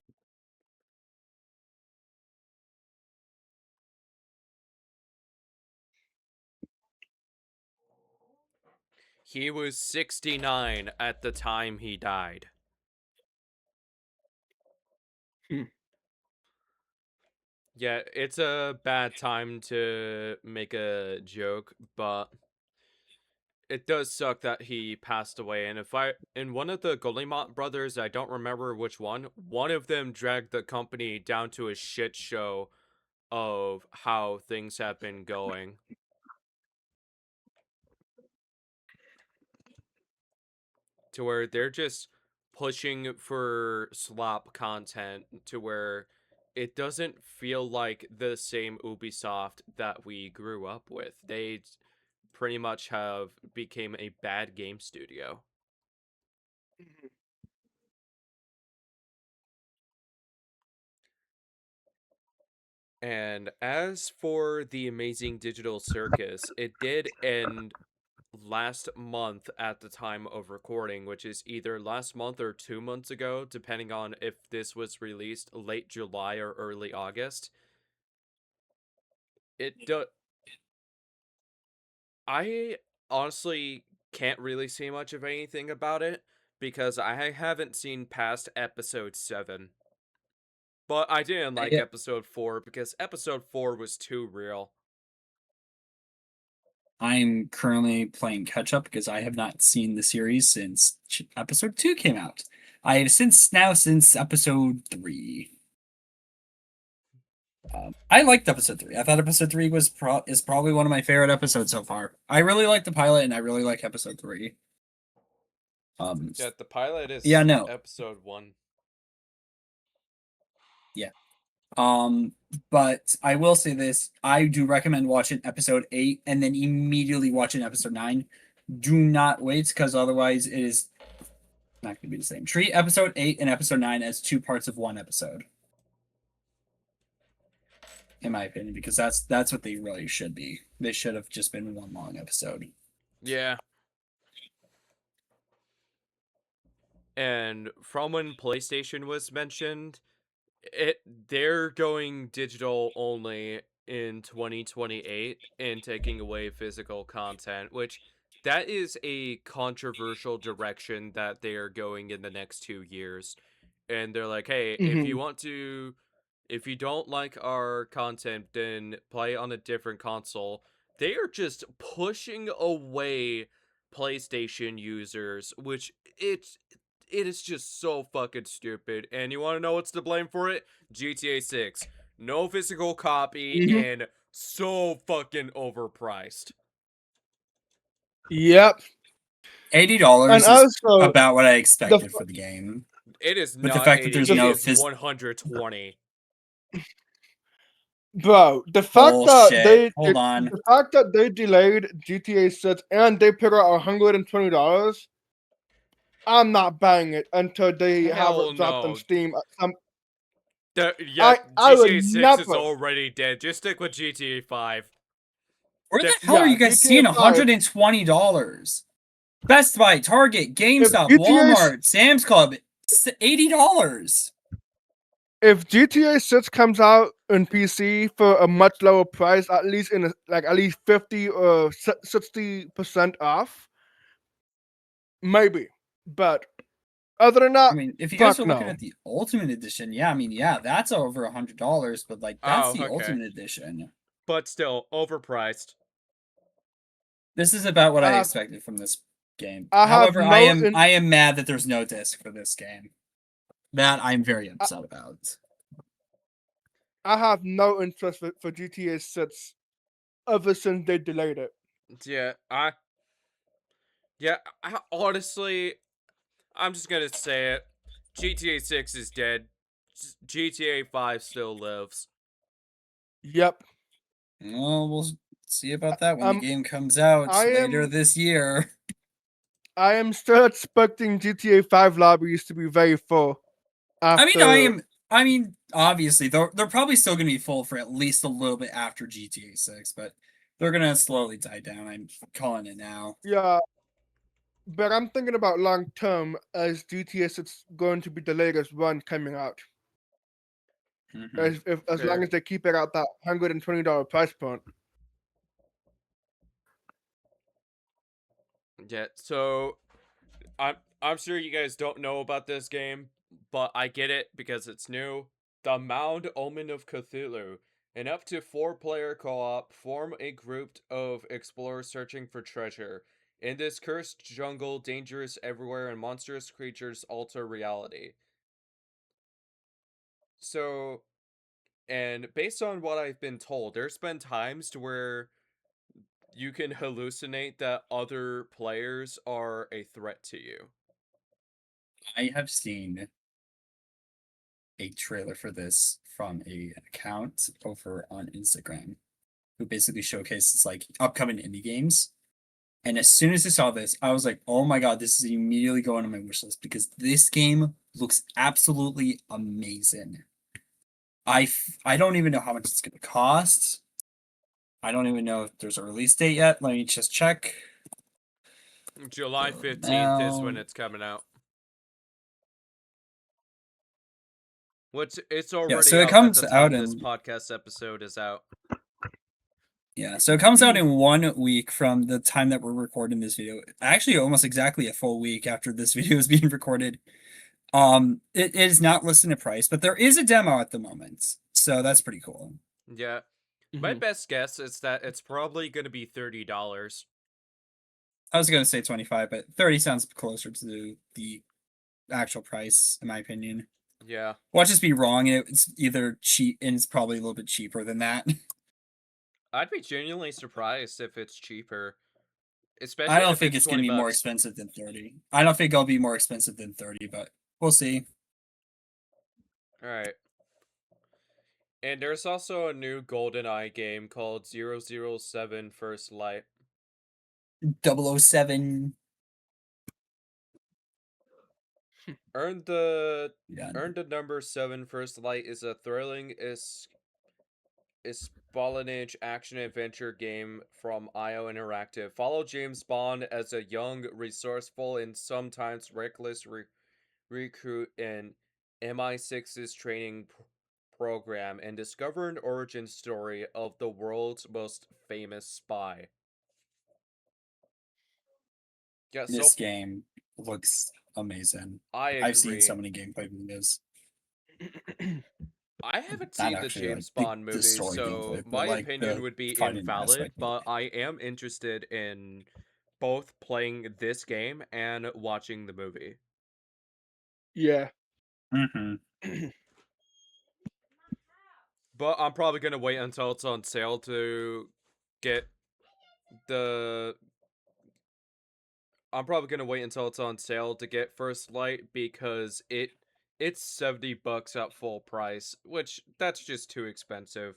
He was 69 at the time he died. Hmm. Yeah, it's a bad time to make a joke, but it does suck that he passed away. And if I in one of the Guillemot brothers, I don't remember which one of them dragged the company down to a shit show of how things have been going. To where they're just pushing for slop content to where it doesn't feel like the same Ubisoft that we grew up with. They pretty much have became a bad game studio. And as for the Amazing Digital Circus, it did end last month at the time of recording, which is either last month or 2 months ago, depending on if this was released late July or early August. It do- I honestly can't really say much of anything about it because I haven't seen past episode 7. But I didn't like I, episode 4 because episode 4 was too real. I'm currently playing catch up because I have not seen the series since episode 2 came out. I have since episode 3. I liked episode 3. I thought episode 3 is probably one of my favorite episodes so far. I really like the pilot and I really like episode 3. Um, Yeah, the pilot yeah, is no, episode 1. yeah. But I will say this: I do recommend watching episode 8 and then immediately watching episode 9. Do not wait because otherwise it is not going to be the same. Treat episode 8 and episode 9 as two parts of one episode, in my opinion, because that's what they really should be. They should have just been one long episode. Yeah. And from when PlayStation was mentioned, they're going digital only in 2028 and taking away physical content, which that is a controversial direction that they are going in the next 2 years. And they're like, "Hey, Hmm. if you don't like our content, then play on a different console." They are just pushing away PlayStation users, which it is just so fucking stupid. And you want to know what's to blame for it? GTA 6. No physical copy Hmm. and so fucking overpriced. Yep. $80 And is also, about what I expected for the game. It is With the not fact that 80. there's It no is 120. bro, the fact Bullshit. Hold on. the fact that they delayed GTA 6 and they put out $120, I'm not buying it until they have Hell it dropped on no. Steam. Yeah, I would GTA 6 is never. already dead. Just stick with GTA 5. Where the hell are Yeah, you guys GTA seeing 5. $120? Best Buy, Target, GameStop, GTA Walmart, Sam's Club, $80. If GTA 6 comes out on PC for a much lower price, at least at least 50 or 60% off, maybe. But other than that, I mean, if you guys fuck are looking no. at the Ultimate Edition, yeah, I mean, yeah, that's over $100, but like that's Oh, the okay. Ultimate Edition. But still, overpriced. This is about what I I have- expected from this game. I have However, no I am mad that there's no disc for this game. That I'm very upset about. I have no interest for GTA 6 ever since they delayed it. Yeah, honestly, I'm just gonna say it. GTA 6 is dead. GTA 5 still lives. Yep. Well, we'll see about that when the Um, game comes out I later am this year. I am still expecting GTA 5 lobbies to be very full. After I mean, obviously, they're probably still going to be full for at least a little bit after GTA 6, but they're going to slowly die down. I'm calling it now. yeah, but I'm thinking about long term as GTA 6 going to be the latest one coming out. As long Fair. as they keep it at that $120 price point. Yeah, so I'm sure you guys don't know about this game, but I get it because it's new. The Mound Omen of Cthulhu. An up to 4-player co-op, form a group of explorers searching for treasure. In this cursed jungle, dangerous everywhere and monstrous creatures alter reality. So, and based on what I've been told, there's been times to where you can hallucinate that other players are a threat to you. I have seen a trailer for this from an account over on Instagram who basically showcases like upcoming indie games. And as soon as I saw this, I was like, oh my god, this is immediately going on my wish list because this game looks absolutely amazing. I don't even know how much it's going to cost. I don't even know if there's a release date yet. Let me just check. July 15th is when Now, it's coming out. It's yeah, already so it out at comes the out time this in podcast episode is out. yeah, so it comes out in 1 week from the time that we're recording this video. Actually, almost exactly a full week after this video is being recorded. It is not listed in price, but there is a demo at the moment, so that's pretty cool. Yeah. My best guess is that it's probably going to be $30. I was gonna say 25, but 30 sounds closer to the actual price, in my opinion. Yeah. Well, I'll just be wrong, and it's either cheap, and it's probably a little bit cheaper than that. I'd be genuinely surprised if it's cheaper. I Especially don't if think it's it's 20 gonna be more bucks. expensive than 30. I don't think it'll be more expensive than 30, but we'll see. Alright. And there's also a new GoldenEye game called 007 First Light. 007. Earn the Yeah. number 7 First Light is a thrilling espionage action adventure game from IO Interactive. Follow James Bond as a young, resourceful, and sometimes reckless recruit in MI6's training program and discover an origin story of the world's most famous spy. Yeah, This game looks amazing. I I've seen agree. so many gameplay videos. I haven't Not seen the actually James like Bond the movies, story so gameplay, but my like opinion the would be fighting invalid, aspect of but it. I am interested in both playing this game and watching the movie. Yeah. Mm-hmm. But I'm probably gonna wait until it's on sale to get the I'm probably gonna wait until it's on sale to get First Light because it's $70 at full price, which that's just too expensive.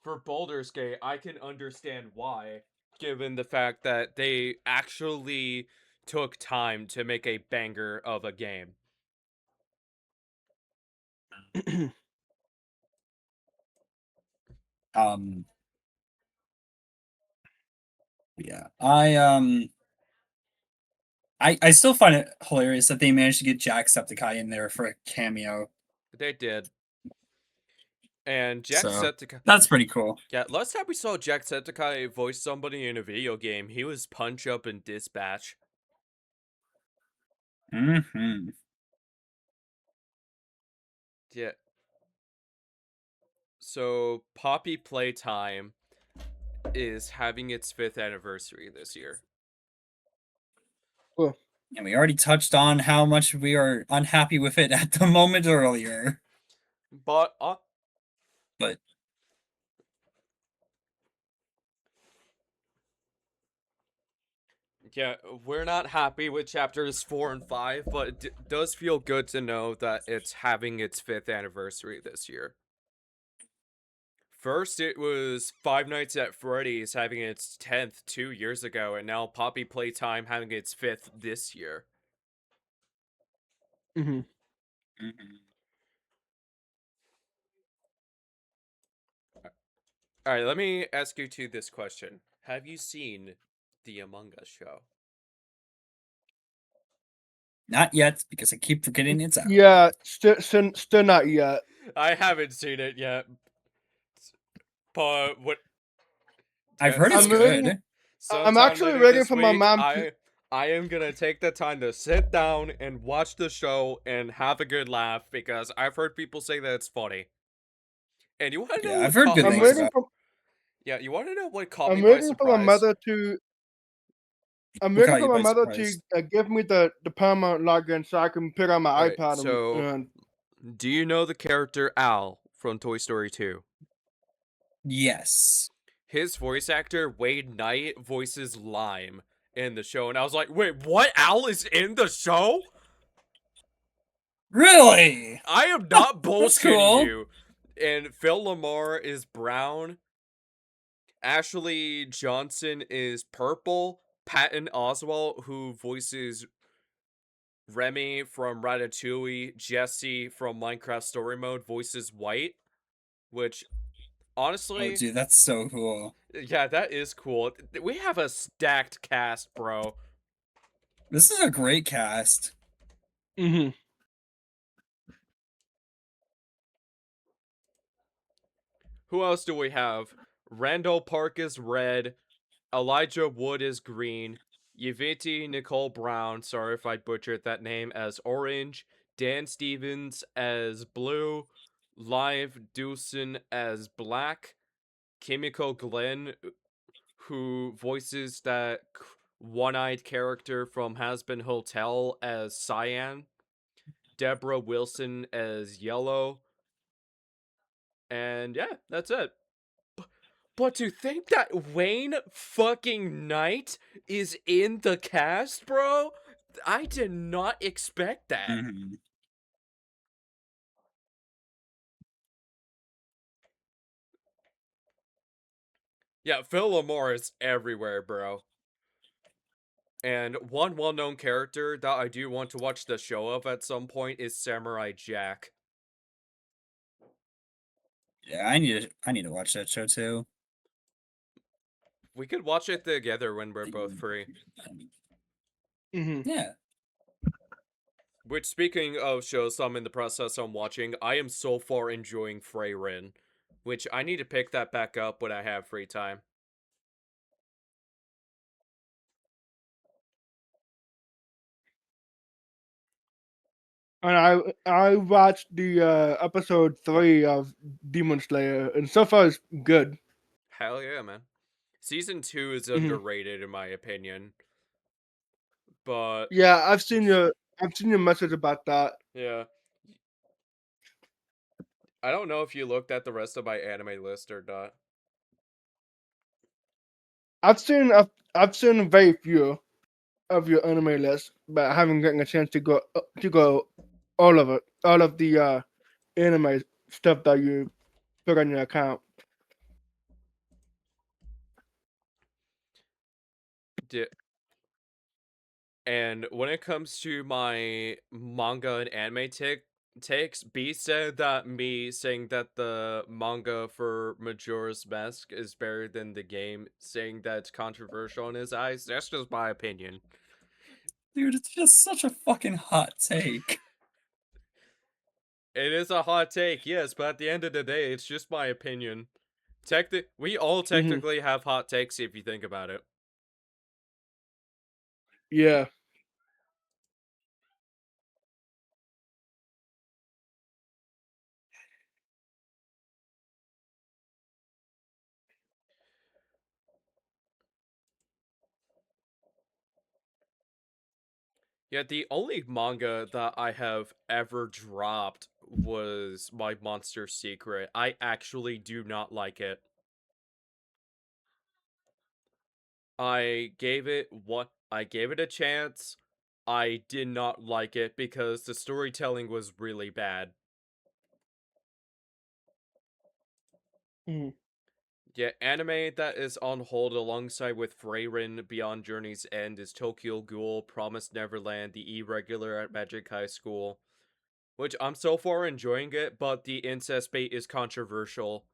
For Baldur's Gate, I can understand why, given the fact that they actually took time to make a banger of a game. Um, yeah, I still find it hilarious that they managed to get Jacksepticeye in there for a cameo. They did. And So Jacksepticeye. that's pretty cool. Yeah, last time we saw Jacksepticeye voice somebody in a video game, he was Punch Up in Dispatch. Mm-hmm. Yeah. So, Poppy Playtime is having its 5th anniversary this year. Cool. And we already touched on how much we are unhappy with it at the moment earlier. But But yeah, we're not happy with chapters 4 and 5, but it does feel good to know that it's having its 5th anniversary this year. First, it was Five Nights at Freddy's having its 10th 2 years ago, and now Poppy Playtime having its 5th this year. Mm-hmm. mhm. Alright, let me ask you two this question. Have you seen the Among Us show? Not yet, because I keep forgetting it's out. Yeah, still not yet. I haven't seen it yet. But what? I've Yeah, heard it's I'm waiting. good. I'm sometime actually later waiting this for my week, mom to. I am gonna take the time to sit down and watch the show and have a good laugh because I've heard people say that it's funny. And you want to know Yeah, I've what heard caught good me I'm by things waiting about for. yeah, you want to know what caught me I'm by waiting for my surprise? mother to. I'm what waiting caught for you my by mother surprise. to give me the permanent login so I can put it on my Right. iPad So, and do you know the character Al from Toy Story 2? Yes. His voice actor Wade Knight voices Lime in the show, and I was like, "Wait, what? Al is in the show?" Really? I am not That's bullshitting cool. you. And Phil Lamar is brown. Ashley Johnson is purple. Patton Oswalt, who voices Remy from Ratatouille, Jesse from Minecraft Story Mode, voices white. Which, Oh, honestly, dude, that's so cool. yeah, that is cool. We have a stacked cast, bro. This is a great cast. mm-hmm. Who else do we have? Randall Park is red. Elijah Wood is green. Yvette Nicole Brown, sorry if I butchered that name, as orange. Dan Stevens as blue. Live Dawson as black. Kimiko Glenn, who voices that one-eyed character from Has Been Hotel, as cyan. Deborah Wilson as yellow. And yeah, that's it. But to think that Wayne fucking Knight is in the cast, bro, I did not expect that. Mhm. Yeah, Phil Lamar is everywhere, bro. And one well-known character that I do want to watch the show of at some point is Samurai Jack. Yeah, I need to watch that show too. We could watch it together when we're both free. Mm-hmm. Yeah. Which, speaking of shows I'm in the process of watching, I am so far enjoying Freyrin, which I need to pick that back up when I have free time. And I watched the episode 3 of Demon Slayer, and so far it's good. Hell yeah, man. Season 2 is Mm-hmm. underrated in my opinion. But Yeah, I've seen your message about that. yeah. I don't know if you looked at the rest of my anime list or not. I've seen very few of your anime list, but I haven't gotten a chance to go all of the anime stuff that you put on your account. Di- And when it comes to my manga and anime takes, B said that me saying that the manga for Majora's Mask is better than the game, saying that it's controversial in his eyes. That's just my opinion. Dude, it's just such a fucking hot take. It is a hot take, yes, but at the end of the day, it's just my opinion. We all Hmm. technically have hot takes if you think about it. Yeah. Yeah, the only manga that I have ever dropped was My Monster Secret. I actually do not like it. I gave it a chance. I did not like it because the storytelling was really bad. Hmm. Yeah, anime that is on hold alongside with Freyrin Beyond Journey's End is Tokyo Ghoul, Promised Neverland, The Irregular at Magic High School, which I'm so far enjoying it, but the incest bait is controversial.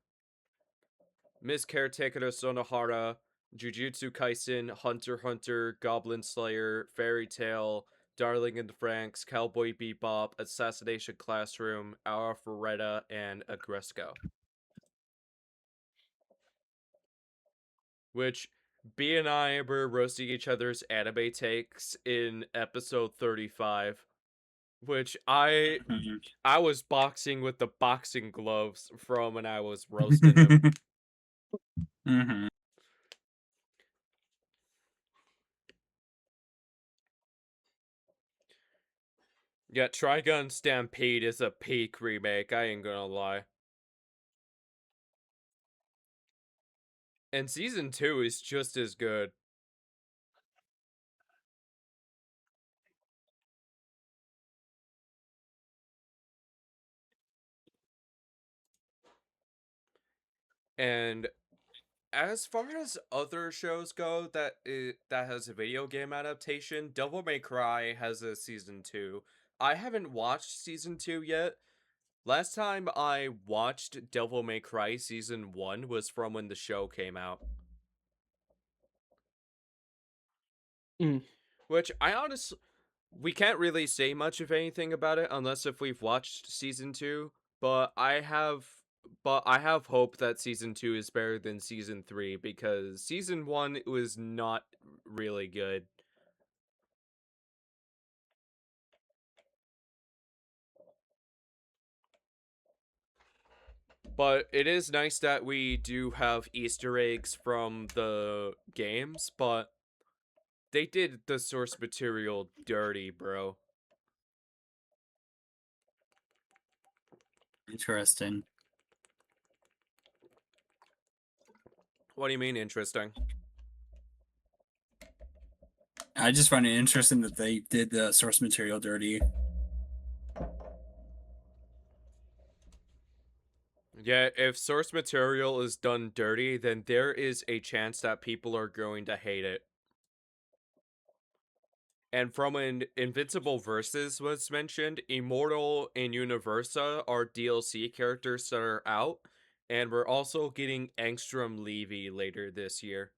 Miss Caretaker Sonohara, Jujutsu Kaisen, Hunter x Hunter, Goblin Slayer, Fairy Tail, Darling in the Franxx, Cowboy Bebop, Assassination Classroom, Aura Ferretta, and Agresco. Which B and I were roasting each other's anime takes in episode 35, which Mhm. I was boxing with the boxing gloves from when I was roasting him. Mhm. Yeah, Trigun Stampede is a peak remake, I ain't gonna lie. And season 2 is just as good. And as far as other shows go that has a video game adaptation, Devil May Cry has a season 2. I haven't watched season 2 yet. Last time I watched Devil May Cry season 1 was from when the show came out. Mm. Which I honestly we can't really say much of anything about it unless if we've watched season 2, but I have hope that season 2 is better than season 3 because season 1 was not really good. But it is nice that we do have Easter eggs from the games, but they did the source material dirty, bro. Interesting. What do you mean interesting? I just find it interesting that they did the source material dirty. Yeah, if source material is done dirty, then there is a chance that people are going to hate it. And from when Invincible Versus was mentioned, Immortal and Universa are DLC characters that are out, and we're also getting Angstrom Levy later this year.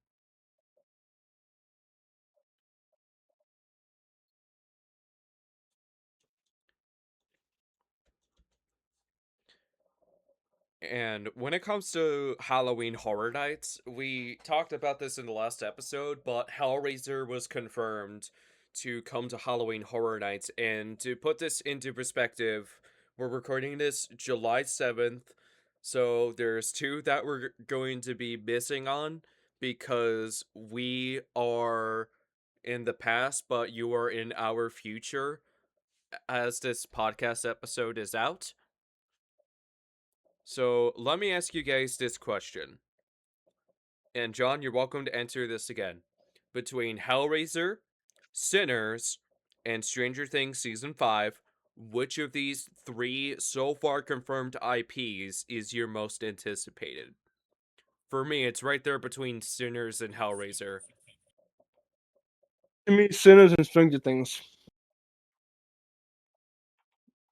And when it comes to Halloween Horror Nights, we talked about this in the last episode, but Hellraiser was confirmed to come to Halloween Horror Nights. And to put this into perspective, we're recording this July 7th. So there's two that we're going to be missing on because we are in the past, but you are in our future as this podcast episode is out. So let me ask you guys this question. And John, you're welcome to enter this again. Between Hellraiser, Sinners, and Stranger Things Season 5, which of these three so far confirmed IPs is your most anticipated? For me, it's right there between Sinners and Hellraiser. To me, Sinners and Stranger Things.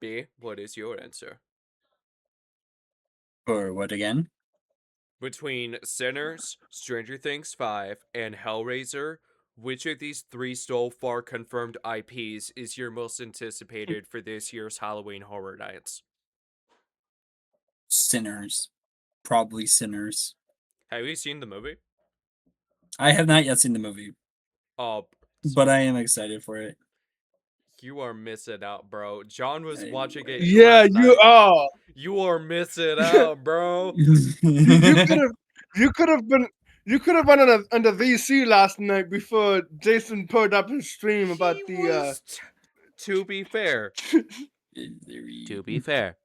B, what is your answer? Or what again? Between Sinners, Stranger Things 5, and Hellraiser, which of these three so far confirmed IPs is your most anticipated for this year's Halloween Horror Nights? Sinners. Probably Sinners. Have you seen the movie? I have not yet seen the movie, Oh, but I am excited for it. you are missing out, bro. John was I- watching it Yeah, last you night. are. You are missing out, bro. You could have. You could have been. You could have been on the VC last night before Jason put up his stream about He the. was to be fair. To be fair.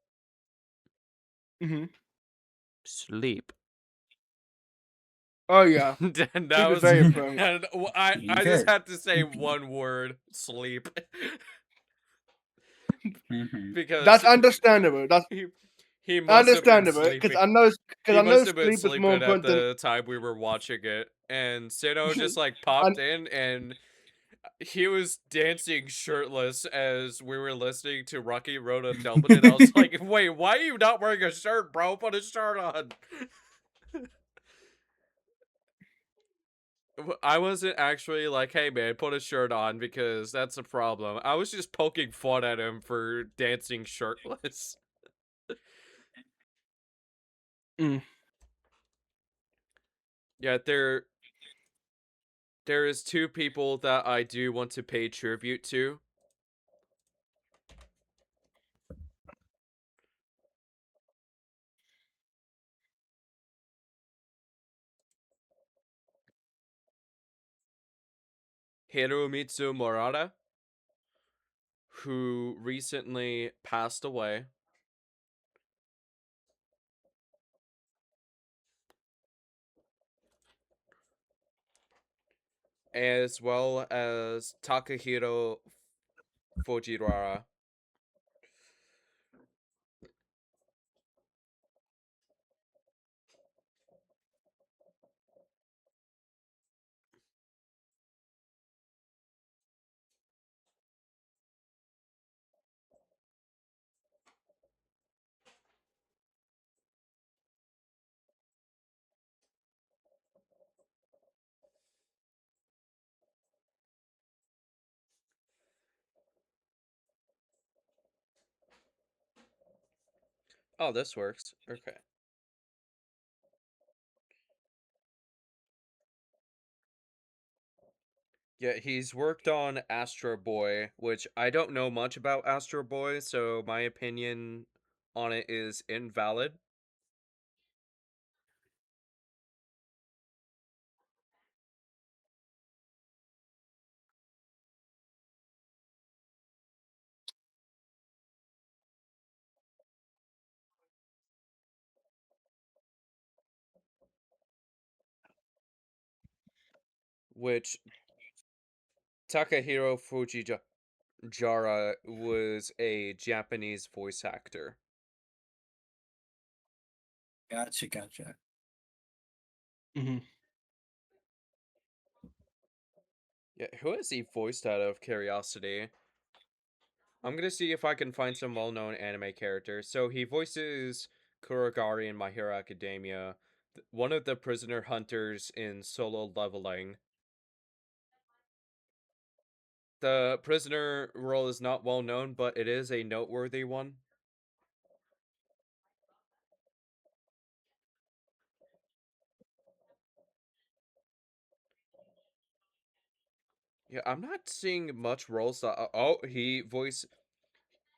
Mhm. Sleep. Oh yeah, And he that was was very important. and I just had to say one word, sleep. Mhm. Because That's understandable. That's he, he must have been understandable because sleeping. I know He must have been sleep is more sleeping at important than. the time we were watching it. And Sino just like popped in and he was dancing shirtless as we were listening to Rocky Road Untelbit, and I was like, wait, why are you not wearing a shirt, bro? Put a shirt on. I wasn't actually like, hey man, put a shirt on because that's a problem. I was just poking fun at him for dancing shirtless. Mm. Yeah, there is two people that I do want to pay tribute to. Hiromitsu Murata, who recently passed away, as well as Takahiro Fujiwara. Oh, this works. Okay. Yeah, he's worked on Astro Boy, which I don't know much about Astro Boy, so my opinion on it is invalid. Which Takahiro Fujiwara was a Japanese voice actor. Gotcha. Hmm. Yeah, who has he voiced out of curiosity? I'm gonna see if I can find some well-known anime characters. So he voices Kurogari in My Hero Academia, one of the prisoner hunters in Solo Leveling. The prisoner role is not well known, but it is a noteworthy one. Yeah, I'm not seeing much roles. Oh, he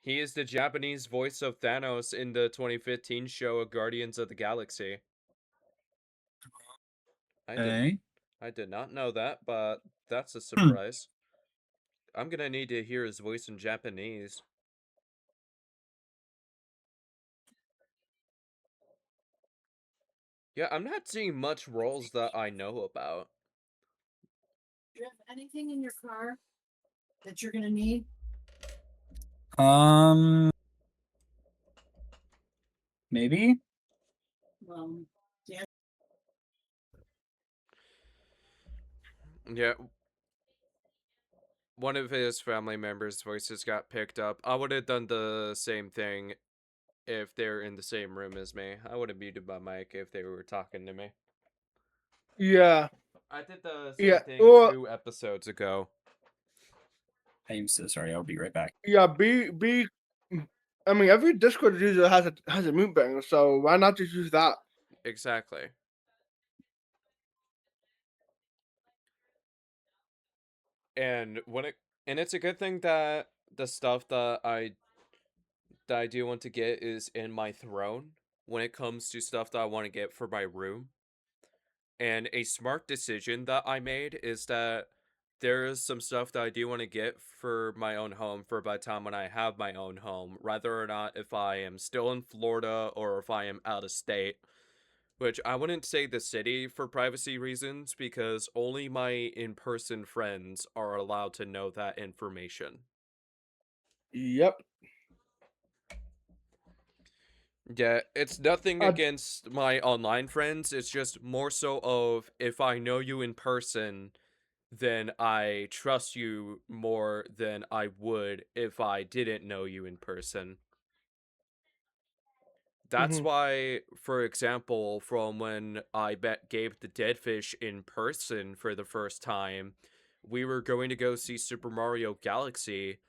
is the Japanese voice of Thanos in the 2015 show Guardians of the Galaxy. I did Okay. I did not know that, but that's a Hmm. surprise. I'm gonna need to hear his voice in Japanese. Yeah, I'm not seeing much roles that I know about. Do you have anything in your car that you're gonna need? Maybe. Well, yeah. Yeah, one of his family members' voices got picked up. I would have done the same thing if they're in the same room as me. I would have muted my mic if they were talking to me. Yeah. I did the same Yeah. thing Well, 2 episodes ago. I'm so sorry. I'll be right back. yeah. I mean, every Discord user has a mute button, so why not just use that? Exactly. And it's a good thing that the stuff that I do want to get is in my throne when it comes to stuff that I want to get for my room. And a smart decision that I made is that there is some stuff that I do want to get for my own home for by the time when I have my own home, whether or not if I am still in Florida or if I am out of state. Which I wouldn't say the city for privacy reasons because only my in-person friends are allowed to know that information. Yep. Yeah, it's nothing Uh, against my online friends. It's just more so of if I know you in person, then I trust you more than I would if I didn't know you in person. That's mhm. why, for example, from when I bet gave the dead fish in person for the first time, we were going to go see Super Mario Galaxy,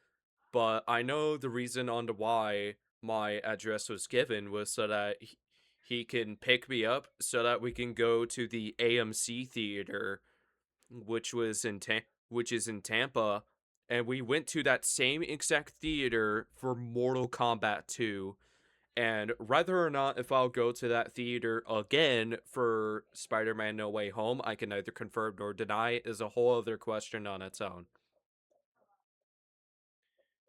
but I know the reason on to why my address was given was so that he can pick me up so that we can go to the AMC theater, which was which is in Tampa, and we went to that same exact theater for Mortal Kombat 2. And whether or not if I'll go to that theater again for Spider-Man No Way Home, I can neither confirm nor deny is a whole other question on its own.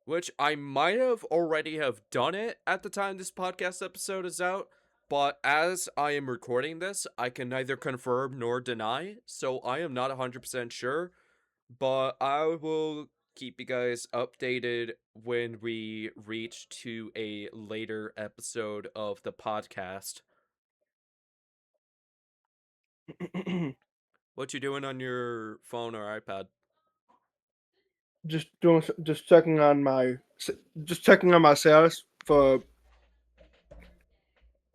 Which I might have already have done it at the time this podcast episode is out, but as I am recording this, I can neither confirm nor deny, so I am not 100% sure, but I will keep you guys updated when we reach to a later episode of the podcast. What you doing on your phone or iPad? just checking on my sales for.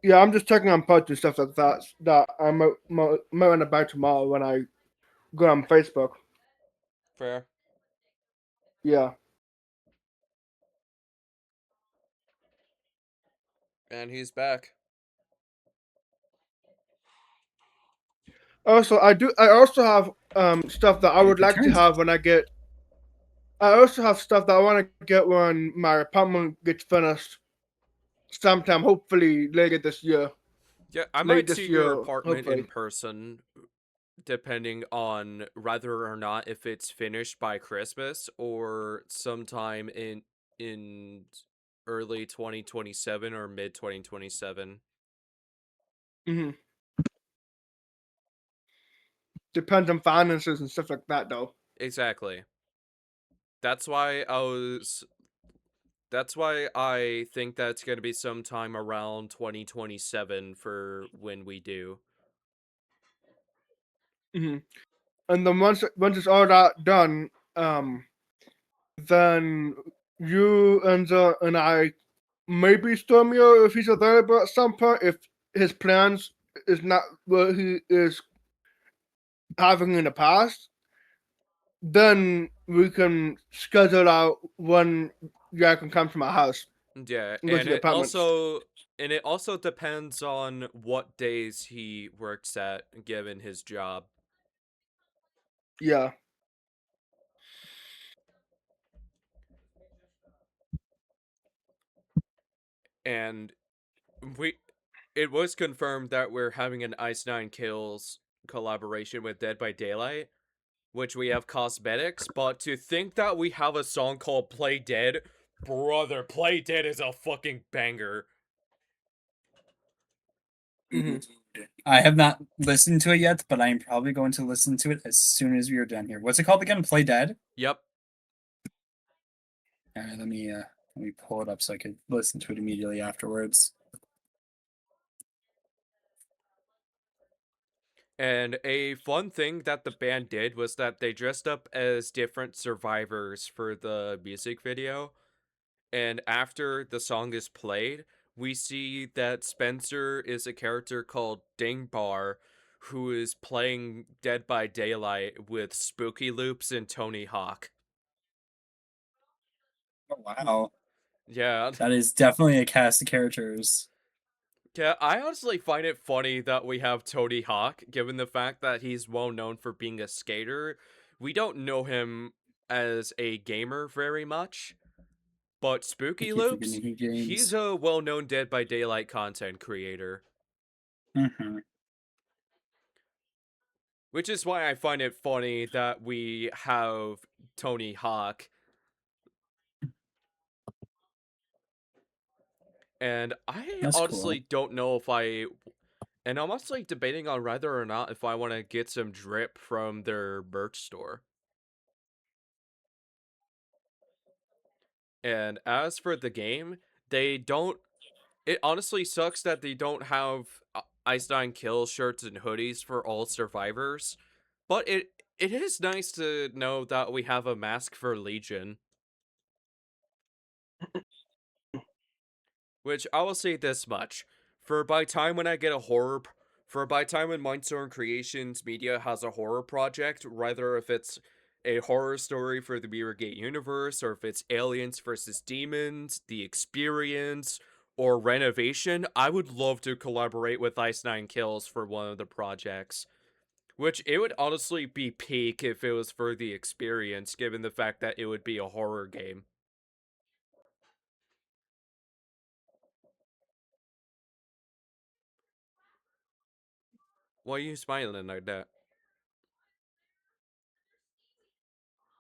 Yeah, I'm just checking on posts and stuff like that that I might want to buy tomorrow when I go on Facebook. Fair. Yeah. And he's back. Also, I also have stuff that I It would like to returns. have when I get. I also have stuff that I want to get when my apartment gets finished. Sometime, hopefully later this year. Yeah, I Late might see this your year, apartment in hopefully. person, depending on whether or not if it's finished by Christmas or sometime in early 2027 or mid 2027. Hmm. Depends on finances and stuff like that, though. Exactly. That's why I was that's why I think that's going to be sometime around 2027 for when we do. Hmm. And then once it's all that done, then you and I maybe Stormio if he's available at some point. If his plans is not what he is having in the past, then we can schedule out when you can come to my house Yeah, and go to the apartment. and it also depends on what days he works at given his job. Yeah. And we it was confirmed that we're having an Ice 9 Kills collaboration with Dead by Daylight, which we have cosmetics, but to think that we have a song called Play Dead, brother, Play Dead is a fucking banger. Hmm. I have not listened to it yet, but I am probably going to listen to it as soon as we are done here. What's it called again? Play Dead? Yep. All right, let me pull it up so I could listen to it immediately afterwards. And a fun thing that the band did was that they dressed up as different survivors for the music video. And after the song is played, we see that Spencer is a character called Dingbar, who is playing Dead by Daylight with Spooky Loops and Tony Hawk. Oh, wow. Yeah. That is definitely a cast of characters. Yeah, I honestly find it funny that we have Tony Hawk, given the fact that he's well known for being a skater. We don't know him as a gamer very much, but I Spooky keep Loops, forgetting he he's games. a well-known Dead by Daylight content creator. Mm-hmm. Which is why I find it funny that we have Tony Hawk. And I That's honestly cool. don't know if I... And I'm honestly debating on whether or not if I want to get some drip from their merch store. And as for the game, they don't... It honestly sucks that they don't have Th1ngs shirts and hoodies for all survivors. But it is nice to know that we have a mask for Legion. Which I will say this much. For by time when I get a horror... For by time when Mindstorm Creations Media has a horror project, whether if it's a horror story for the Mirrorgate universe, or if it's Aliens versus Demons, The Experience, or Renovation, I would love to collaborate with Th1ngs for one of the projects. Which, it would honestly be peak if it was for The Experience, given the fact that it would be a horror game. Why are you smiling like that?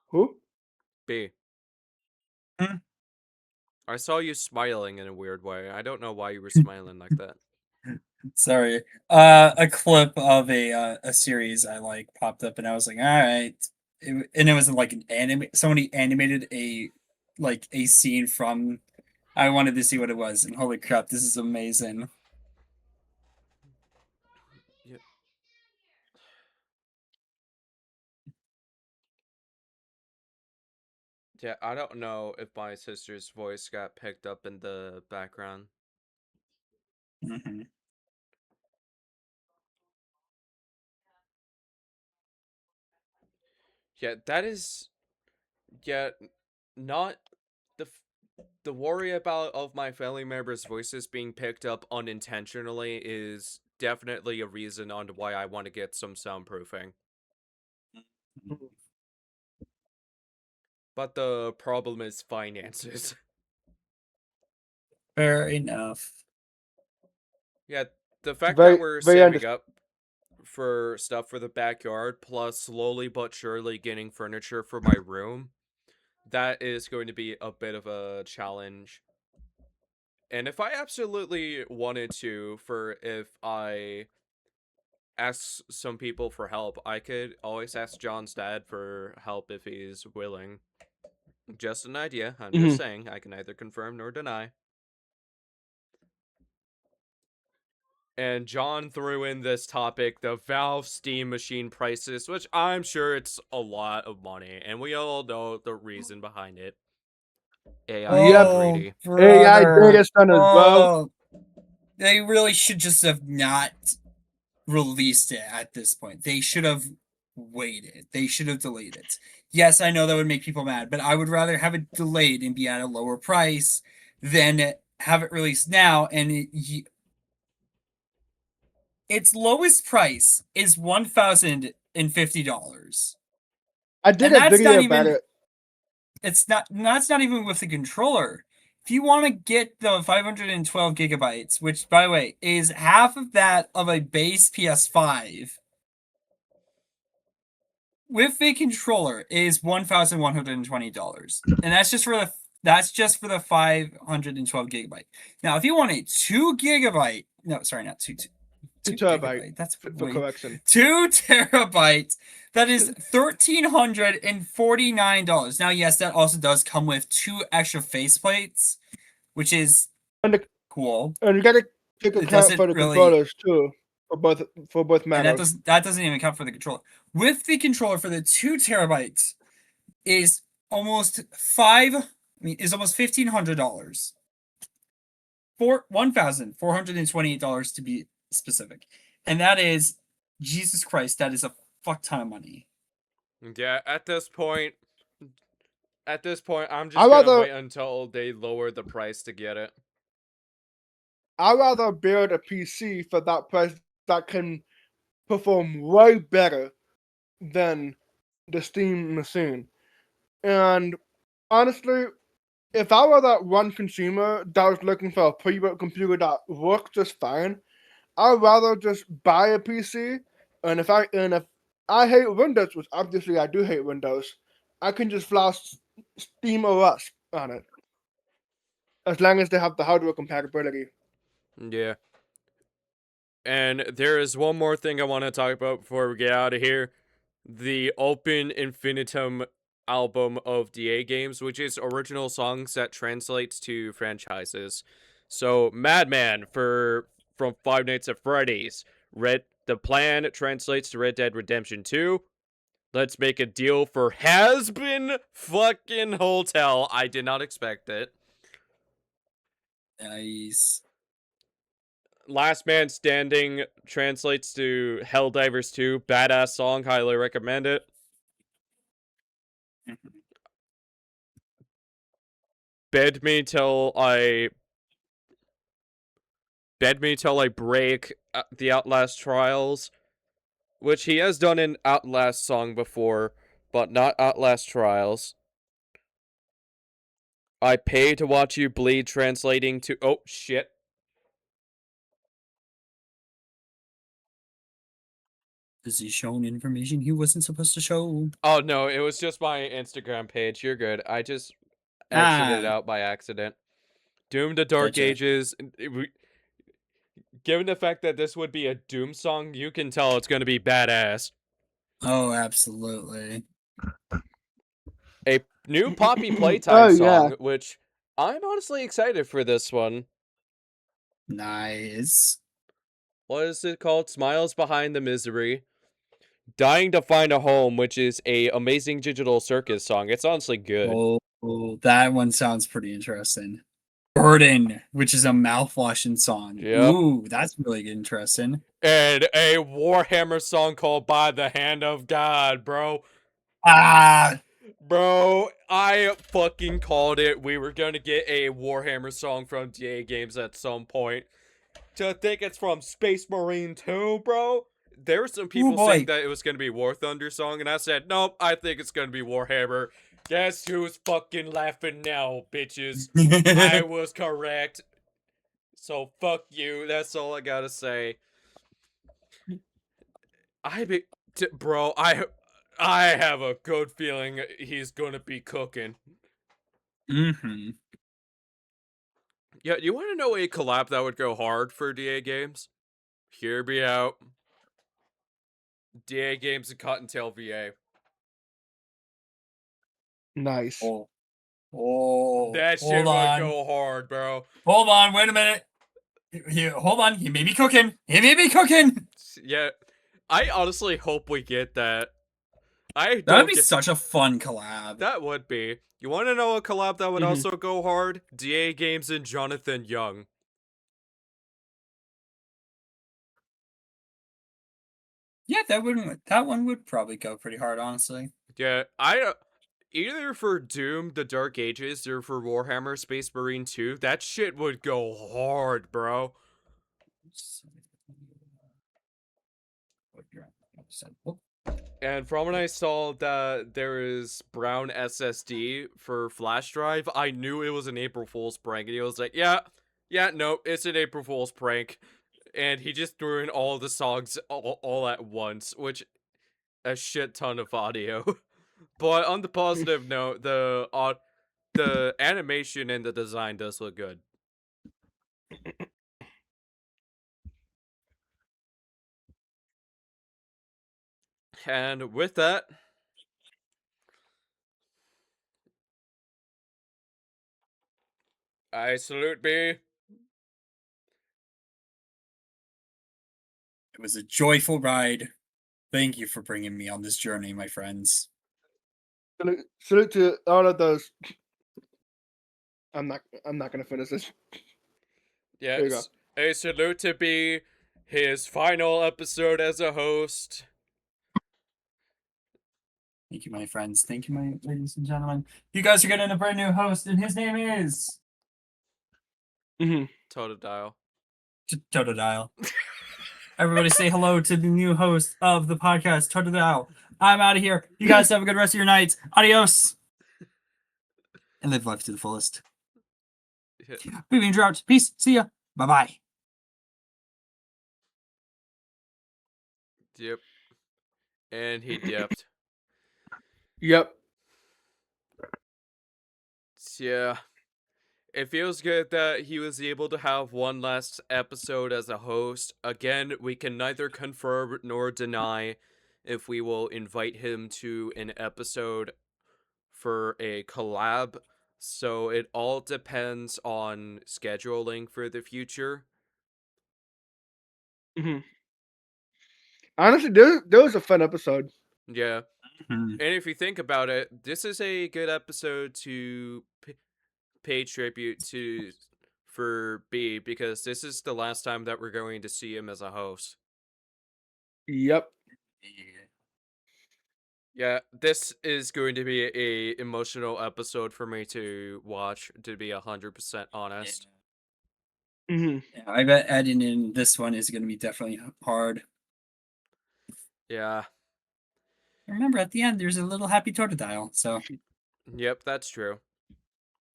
Who? B. Hmm? I saw you smiling in a weird way. I don't know why you were smiling like that. Sorry. A clip of a series I like popped up, and I was like, all right. And it was like an anime. Somebody animated a scene from. I wanted to see what it was, and holy crap, this is amazing. Yeah. Yeah, I don't know if my sister's voice got picked up in the background. Hmm. Yeah, that is... Yeah, not... The worry about of my family members' voices being picked up unintentionally is definitely a reason on why I want to get some soundproofing. But the problem is finances. Fair enough. Yeah, the fact that Very, we're very saving up for stuff for the backyard, plus slowly but surely getting furniture for my room, that is going to be a bit of a challenge. And if I absolutely wanted to, for if I ask some people for help, I could always ask John's dad for help if he's willing. Just an idea. I'm just saying. I can neither confirm nor deny. And John threw in this topic, the Valve Steam machine prices, which I'm sure it's a lot of money, and we all know the reason behind it. AI Yep. being greedy. AI Brother. data centers, bro. Oh, they really should just have not released it at this point. They should have waited. They should have delayed it. Yes, I know that would make people mad, but I would rather have it delayed and be at a lower price than have it released now and its lowest price is $1,050. I did And a that's not video about even it. that's not even with the controller. If you want to get the 512 gigabytes, which by the way is half of that of a base PS5, with a controller is $1,120. And that's just for the 512 gigabyte. Now, if you want a 2 gigabyte, no, sorry, not two 2 2 terabyte gigabyte. That's for way correction. 2 terabytes. That is $1,349. Now, yes, that also does come with 2 extra faceplates, which is And cool. and you gotta take It account doesn't for the really, controllers too, for both and models. that doesn't even count for the controller. With the controller for the 2 terabytes is almost $1,500. For $1,428 to be specific. And that is, Jesus Christ, that is a fuck ton of money. Yeah, at this point, I'm I just gonna rather wait until they lower the price to get it. I rather build a PC for that price that can perform way better than the Steam machine. And honestly, if I were that one consumer that was looking for a pre-built computer that works just fine, I'd rather just buy a PC. And if I hate Windows, which obviously I do hate Windows, I can just flash Steam OS on it as long as they have the hardware compatibility. Yeah. And there is one more thing I want to talk about before we get out of here. The Open Infinitum album of Th1ngs, which is original songs that translates to franchises. So Madman from Five Nights at Freddy's. The Plan translates to Red Dead Redemption 2. Let's make a deal for Has Been fucking Hotel. I did not expect it. Nice. Last Man Standing translates to Helldivers 2. Badass song, highly recommend it. Bed Me Till I Break the Outlast Trials, which he has done an Outlast song before, but not Outlast Trials. I Pay to Watch You Bleed translating to oh shit. Is he shown information he wasn't supposed to show? Oh no, it was just my Instagram page. You're good. I just exited out by accident. Doom the Dark Gotcha. Ages. Given the fact that this would be a Doom song, you can tell it's going to be badass. Oh, absolutely. A new Poppy Playtime Oh yeah, song, which I'm honestly excited for this one. Nice. What is it called? Smiles Behind the Misery. Dying to Find a Home, which is a Amazing Digital Circus song. It's honestly good. Oh, that one sounds pretty interesting. Burden, which is a mouthwashing song. Yep. Ooh, that's really interesting. And a Warhammer song called By the Hand of God, bro. Ah, Bro, I fucking called it. We were gonna get a Warhammer song from Th1ngs at some point. To think it's from Space Marine 2, bro. There were some people saying boy. that it was gonna be War Thunder song, and I said, nope, I think it's gonna be Warhammer. Guess who's fucking laughing now, bitches? I was correct. So fuck you. That's all I gotta say. Bro, I have a good feeling he's gonna be cooking. Mm-hmm. Yeah, you want to know a collab that would go hard for Th1ngs? Hear me out. Th1ngs and Cottontail VA. nice. That shit Hold would on. go hard, bro. Hold on, wait a minute. Hold on, he may be cooking. He may be cooking. Yeah, I honestly hope we get that. I That would don't be get such a fun collab. that would be. You want to know a collab that would Mhm. also go hard? Th1ngs and Jonathan Young. Yeah, that one would probably go pretty hard, honestly. Yeah, either for Doom: The Dark Ages or for Warhammer Space Marine 2, that shit would go hard, bro. And from when I saw that there is brown SSD for flash drive, I knew it was an April Fool's prank. And he was like, yeah, no, it's an April Fool's prank. And he just threw in all the songs all at once, which a shit ton of audio. But on the positive note, the animation and the design does look good. And with that, I salute B. It was a joyful ride. Thank you for bringing me on this journey, my friends. Salute to all of those. I'm not gonna finish this. There you go. Yes, a salute to B, his final episode as a host. Thank you, my friends. Thank you, my ladies and gentlemen. You guys are getting a brand new host, and his name is Totodile. Totodile. Everybody say hello to the new host of the podcast, Totodile. I'm out of here. You guys have a good rest of your night. Adios. And live life to the fullest. We've been dropped. Peace. See ya. Bye-bye. Yep. And he dipped. Yep. Yeah. It feels good that he was able to have one last episode as a host. Again, we can neither confirm nor deny if we will invite him to an episode for a collab. So it all depends on scheduling for the future. Honestly, there was a fun episode. Yeah. And if you think about it, this is a good episode to pay tribute to for B, because this is the last time that we're going to see him as a host. Yep. Yeah, this is going to be a emotional episode for me to watch, to be 100% honest. Yeah, I bet adding in this one is going to be definitely hard. Yeah. Remember, at the end, there's a little happy Totodile, so Yep, that's true.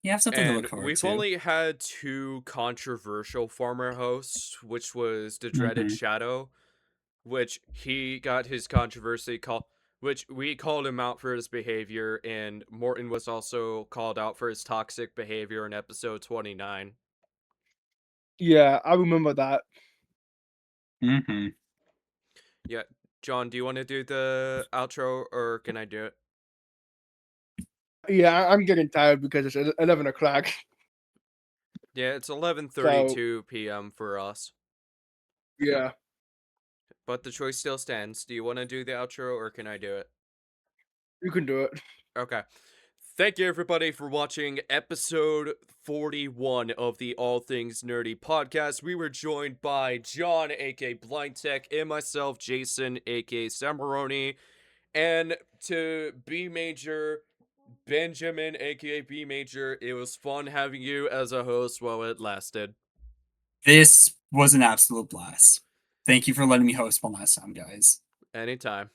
you have something to And look forward we've to. only had 2 controversial former hosts, which was the dreaded Shadow, which he got his controversy which we called him out for his behavior, and Morton was also called out for his toxic behavior in episode 29. Yeah, I remember that. Yeah, John, do you want to do the outro, or can I do it? Yeah, I'm getting tired because it's 11 o'clock. Yeah, it's 11:32 p.m. for us. Yeah, But the choice still stands. Do you want to do the outro, or can I do it? you can do it. Okay. Thank you, everybody, for watching episode 41 of the All Things Nerdy podcast. We were joined by John, aka Blind Tech, and myself, Jason, aka Samaroni, and to B Major, Benjamin, aka B Major. It was fun having you as a host while it lasted. This was an absolute blast. Thank you for letting me host one last time, guys. Anytime.